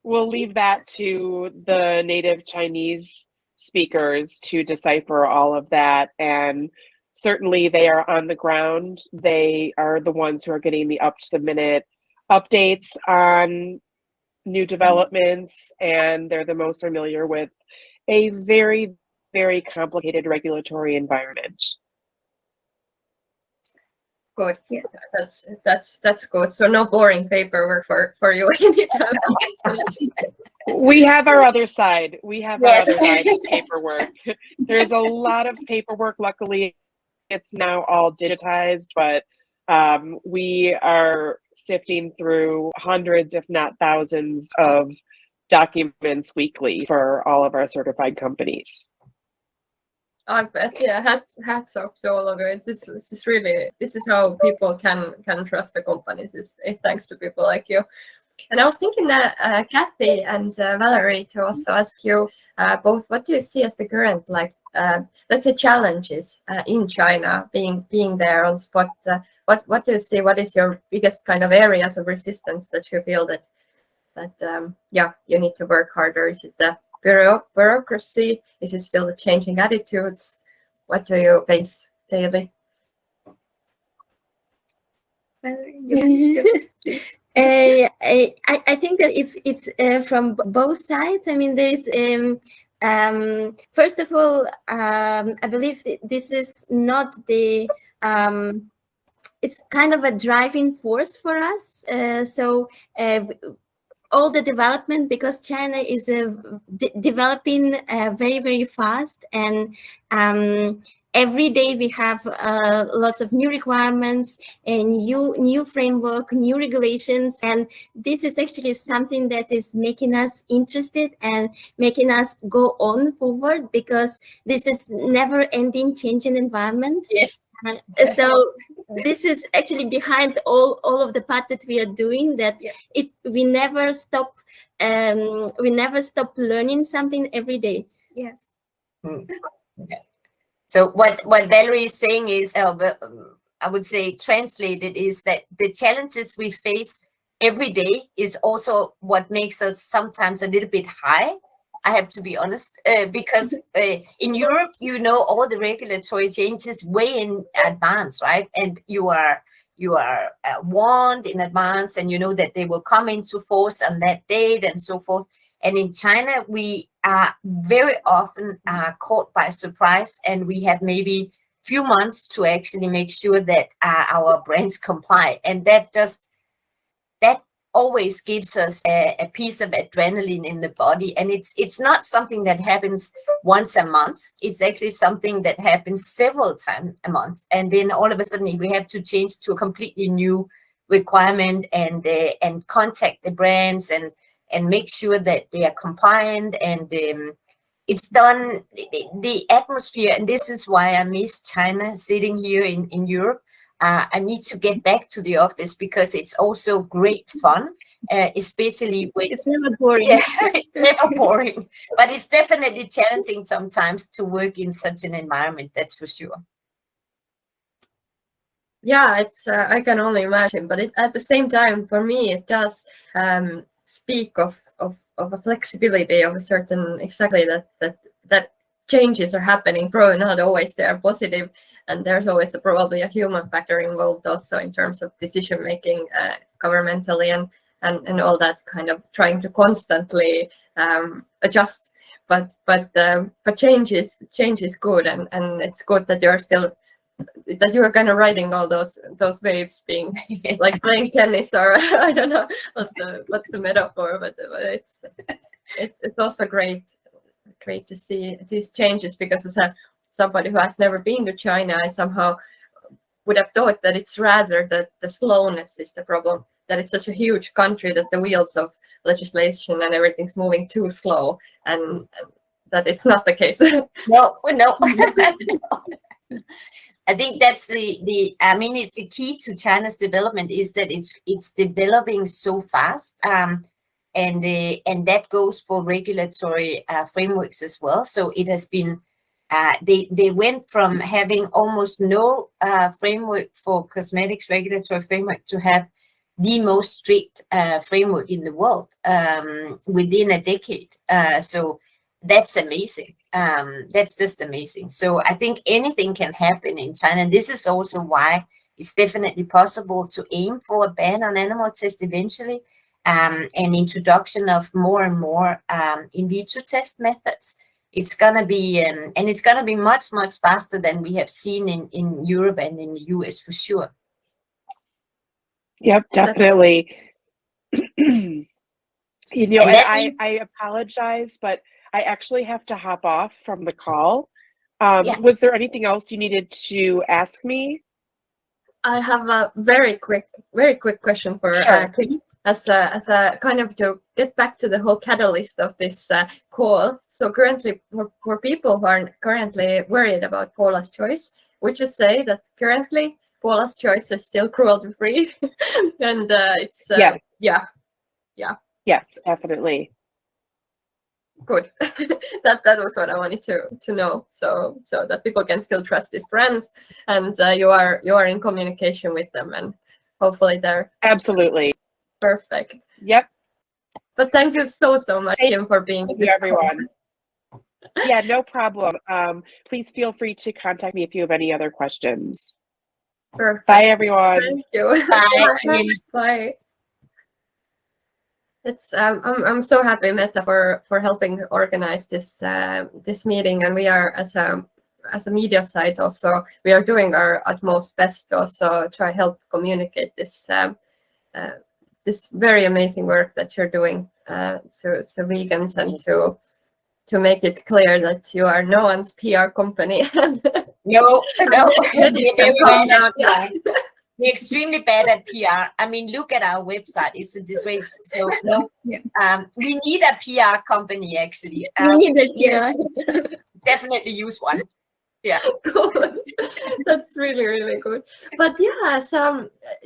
we'll leave that to the native Chinese speakers to decipher all of that. And certainly they are on the ground. They are the ones who are getting the up-to-the-minute updates on new developments, and they're the most familiar with a very, very complicated regulatory environment. Good. Yeah, that's good. So no boring paperwork for you anytime. We have our other side. We have our Yes. other side of paperwork. There's a lot of paperwork. Luckily, it's now all digitized, but we are sifting through hundreds, if not thousands, of documents weekly for all of our certified companies. I bet. Yeah, hats off to all of you. This is really, this is how people can trust the companies, is thanks to people like you. And I was thinking that Cathy and Valerie, to also ask you both, what do you see as the current, like, let's say, challenges in China, being there on spot? What do you see? What is your biggest kind of areas of resistance that you feel that yeah, you need to work harder? Is it the bureaucracy? Is it still the changing attitudes? What do you face daily? I think that it's from both sides. I mean, there is first of all, I believe this is not the it's kind of a driving force for us. So all the development, because China is developing very, very fast, and every day we have lots of new requirements and new framework, new regulations, and this is actually something that is making us interested and making us go on forward, because this is never-ending changing environment. Yes. So this is actually behind all of the part that we are doing, that we never stop learning something every day. Yes. Yeah. So what Valerie is saying is, I would say translated, is that the challenges we face every day is also what makes us sometimes a little bit high. I have to be honest, because in Europe, you know, all the regulatory changes way in advance, right? And you are warned in advance, and you know that they will come into force on that date and so forth. And in China, we are very often caught by surprise, and we have maybe few months to actually make sure that our brands comply, and that always gives us a piece of adrenaline in the body. And it's not something that happens once a month. It's actually something that happens several times a month, and then all of a sudden we have to change to a completely new requirement and contact the brands and make sure that they are compliant. And it's done, the atmosphere, and this is why I miss China, sitting here in Europe. I need to get back to the office, because it's also great fun, especially when It's never boring. yeah, it's never boring, but it's definitely challenging sometimes to work in such an environment. That's for sure. Yeah, it's I can only imagine, but at the same time, for me, it does speak of a flexibility of a certain exactly that changes are happening. Probably not always they are positive, and there's always probably a human factor involved also in terms of decision making, governmentally and all that kind of trying to constantly adjust. But change is good, and it's good that you're still. That you are kind of riding all those waves, being like playing tennis, or I don't know what's the metaphor, but it's also great to see these changes, because as somebody who has never been to China, I somehow would have thought that it's rather that the slowness is the problem, that it's such a huge country that the wheels of legislation and everything's moving too slow, and that it's not the case. No. I think that's I mean, it's the key to China's development is that it's developing so fast, and that goes for regulatory frameworks as well. So it has been they went from having almost no framework for cosmetics regulatory framework to have the most strict framework in the world within a decade. So that's amazing. That's just amazing. So I think anything can happen in China. And this is also why it's definitely possible to aim for a ban on animal tests eventually, and introduction of more and more in vitro test methods. It's gonna be and it's gonna be much faster than we have seen in Europe and in the US for sure. Yep, definitely. You know, and I apologize, but I actually have to hop off from the call. Was there anything else you needed to ask me? I have a very quick question for Kim, as a kind of to get back to the whole catalyst of this call. So currently, for people who are currently worried about Paula's choice, would you say that currently Paula's choice is still cruelty-free? And it's Yes, definitely. Good. that was what I wanted to know, so that people can still trust this brand, and you are in communication with them, and hopefully they're absolutely perfect. Yep. But thank you so much, Kim, for being with everyone. Yeah, no problem. Please feel free to contact me if you have any other questions. Perfect. Bye, everyone. Thank you. Bye. Bye. It's I'm so happy, Mette, for helping organize this this meeting, and we are as a media site also, we are doing our utmost best to also try help communicate this this very amazing work that you're doing to vegans, and to make it clear that you are no one's PR company. No. We're extremely bad at PR. I mean, look at our website. It's a disgrace. So no, we need a PR company actually. We need a PR. Definitely use one. Yeah. Cool. That's really good. But yeah,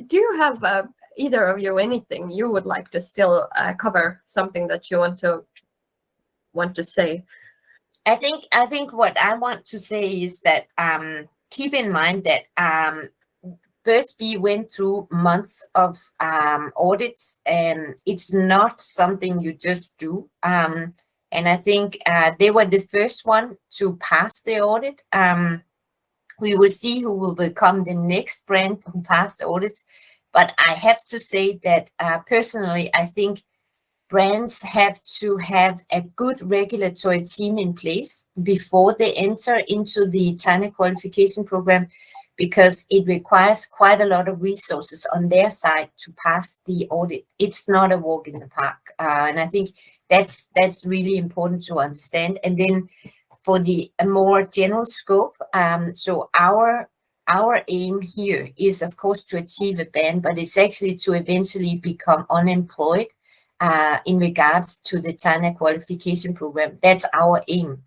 do you have either of you anything you would like to still cover, something that you want to say? I think what I want to say is that keep in mind that first, we went through months of audits, and it's not something you just do. And I think they were the first one to pass the audit. We will see who will become the next brand who passed the audits. But I have to say that personally, I think brands have to have a good regulatory team in place before they enter into the China qualification program, because it requires quite a lot of resources on their side to pass the audit. It's not a walk in the park. And I think that's really important to understand. And then for a more general scope, so our aim here is, of course, to achieve a ban, but it's actually to eventually become unemployed in regards to the China qualification program. That's our aim.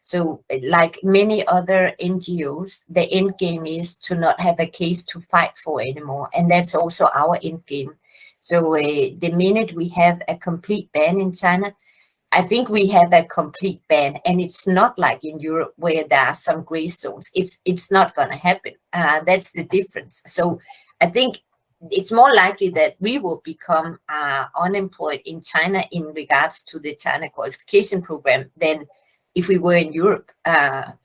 So like many other NGOs, the end game is to not have a case to fight for anymore. And that's also our end game. So the minute we have a complete ban in China, I think we have a complete ban, and it's not like in Europe where there are some gray zones. It's not going to happen. That's the difference. So I think it's more likely that we will become unemployed in China in regards to the China qualification program than if we were in Europe,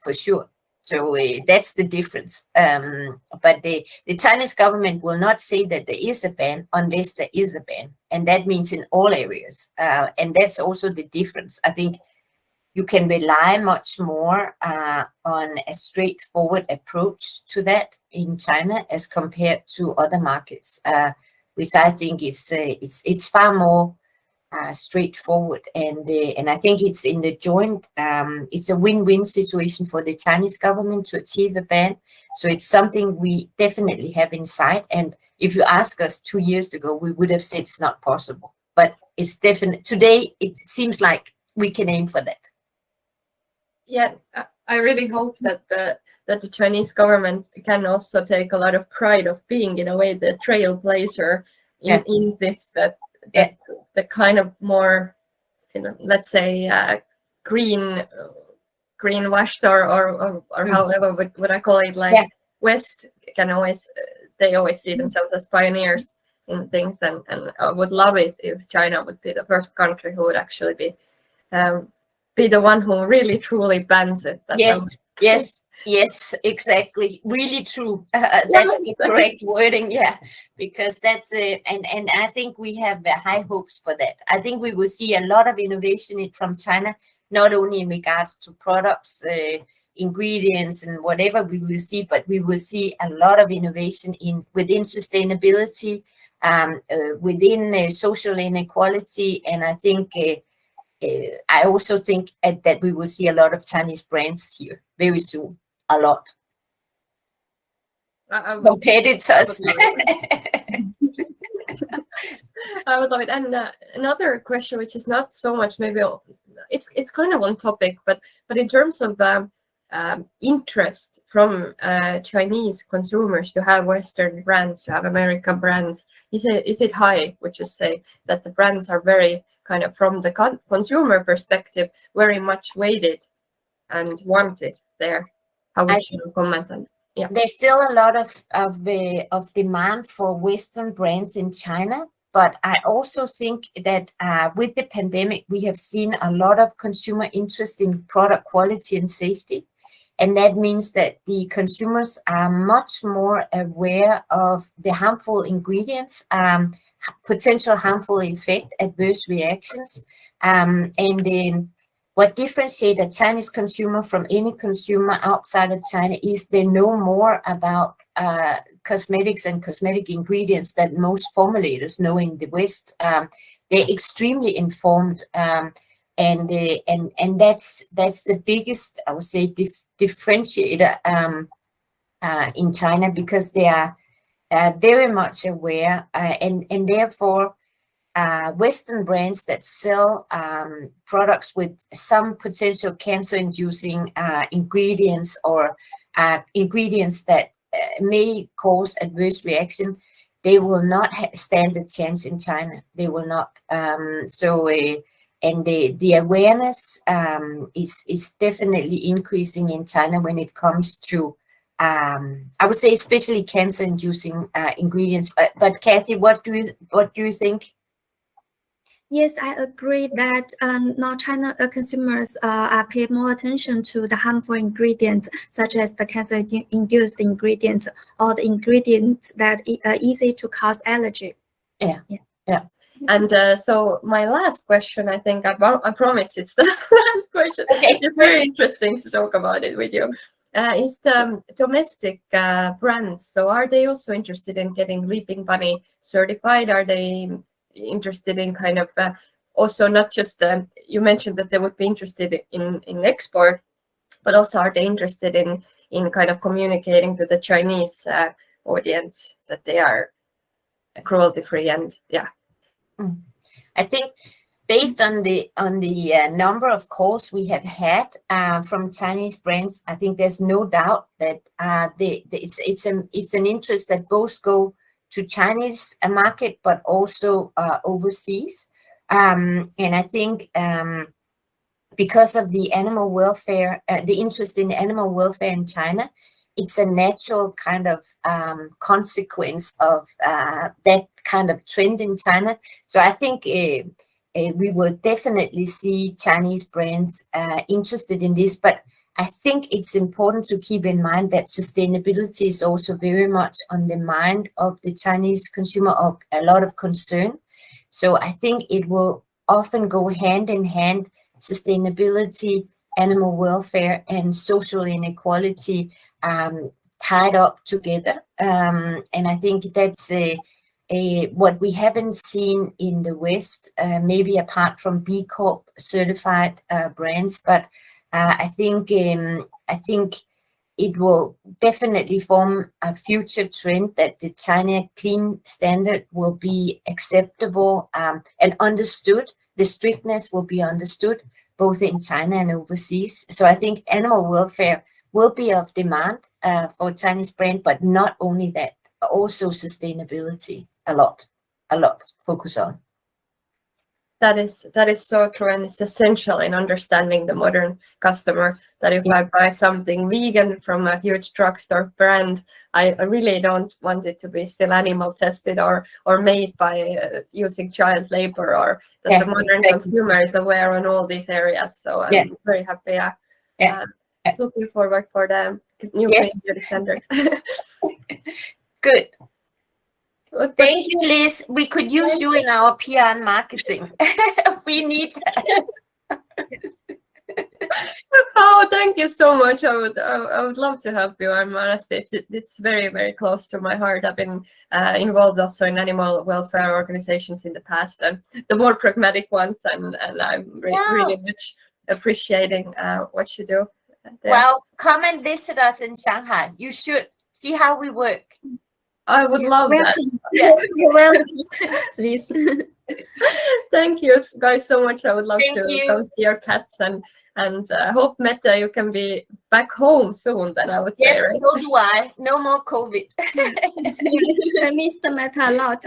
for sure. So that's the difference. But the Chinese government will not say that there is a ban unless there is a ban. And that means in all areas. And that's also the difference. I think you can rely much more on a straightforward approach to that in China as compared to other markets, which I think is it's far more straightforward, and I think it's in the joint. It's a win-win situation for the Chinese government to achieve a ban. So it's something we definitely have in sight. And if you ask us 2 years ago, we would have said it's not possible. But it's definite today. It seems like we can aim for that. Yeah, I really hope that the Chinese government can also take a lot of pride of being, in a way, the trailblazer in this, that the kind of more, let's say, greenwashed or however would I call it, like West can always, they always see themselves as pioneers in things, and I would love it if China would be the first country who would actually be the one who really truly bans it. Yes, exactly. Really true. That's the correct wording. Yeah, because that's and I think we have high hopes for that. I think we will see a lot of innovation from China, not only in regards to products, ingredients, and whatever we will see, but we will see a lot of innovation within sustainability, within social inequality, and I think. I also think that we will see a lot of Chinese brands here very soon. A lot. Competitors. I would love it. And another question, which is not so much maybe it's kind of on topic, but in terms of interest from Chinese consumers to have Western brands, to have American brands, is it high? Would you say that the brands are very kind of, from the consumer perspective, very much weighted and wanted there? How would you comment on? Yeah, there's still a lot of demand for Western brands in China, but I also think that with the pandemic, we have seen a lot of consumer interest in product quality and safety. And that means that the consumers are much more aware of the harmful ingredients, potential harmful effect, adverse reactions. And then what differentiates a Chinese consumer from any consumer outside of China is they know more about cosmetics and cosmetic ingredients than most formulators know in the West. They're extremely informed, and that's the biggest, I would say, differentiator in China, because they are very much aware, and therefore Western brands that sell products with some potential cancer-inducing ingredients, or ingredients that may cause adverse reaction, they will not stand a chance in China. They will not. And the awareness is definitely increasing in China when it comes to, I would say, especially cancer-inducing ingredients. But Cathy, what do you think? Yes, I agree that now China consumers pay more attention to the harmful ingredients, such as the cancer-induced ingredients or the ingredients that are easy to cause allergy. Yeah. And so my last question, I think I promise it's the last question. Okay. It's very interesting to talk about it with you. Is the domestic brands, so are they also interested in getting Leaping Bunny certified? Are they interested in kind of also not just you mentioned that they would be interested in export, but also are they interested in kind of communicating to the Chinese audience that they are cruelty-free? And yeah, I think based on the number of calls we have had from Chinese brands, I think there's no doubt that it's an interest that both go to Chinese market but also overseas. And I think because of the animal welfare, the interest in animal welfare in China, it's a natural kind of consequence of that kind of trend in China. So I think we will definitely see Chinese brands interested in this, but I think it's important to keep in mind that sustainability is also very much on the mind of the Chinese consumer, of a lot of concern. So I think it will often go hand in hand, sustainability, animal welfare, and social inequality tied up together. And I think that's what we haven't seen in the West, maybe apart from B Corp certified brands, but I think it will definitely form a future trend that the China clean standard will be acceptable and understood. The strictness will be understood both in China and overseas. So I think animal welfare will be of demand for Chinese brand, but not only that, also sustainability. A lot focus on. That is so true, and it's essential in understanding the modern customer, that if I buy something vegan from a huge drugstore brand, I really don't want it to be still animal tested or made by using child labor, or that the modern consumer is aware on all these areas. So I'm very happy. Looking forward for the new beauty standards. Good. Well, thank you, Liis. We could use you in our PR and marketing. We need that. Oh, thank you so much. I would love to help you. I'm honest. It's very, very close to my heart. I've been involved also in animal welfare organizations in the past, and the more pragmatic ones, and I'm really much appreciating what you do there. Well, come and visit us in Shanghai. You should see how we work. I would love that. Yes, you will, please. Thank you guys so much. I would love to come see your cats, and hope, Mette, you can be back home soon, then I would say. Yes, right? so do I. No more COVID. I missed Mette a lot.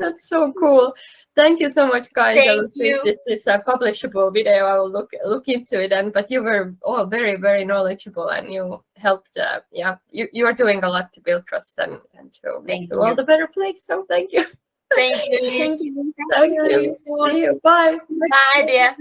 That's so cool. Thank you so much, guys. I will see you. if this is a publishable video. I will look into it. But you were all very, very knowledgeable, and you helped. You are doing a lot to build trust and to make the world a better place. So thank you. Thank you, Liis. Thank you. Thank you. See you. Bye. Bye, dear.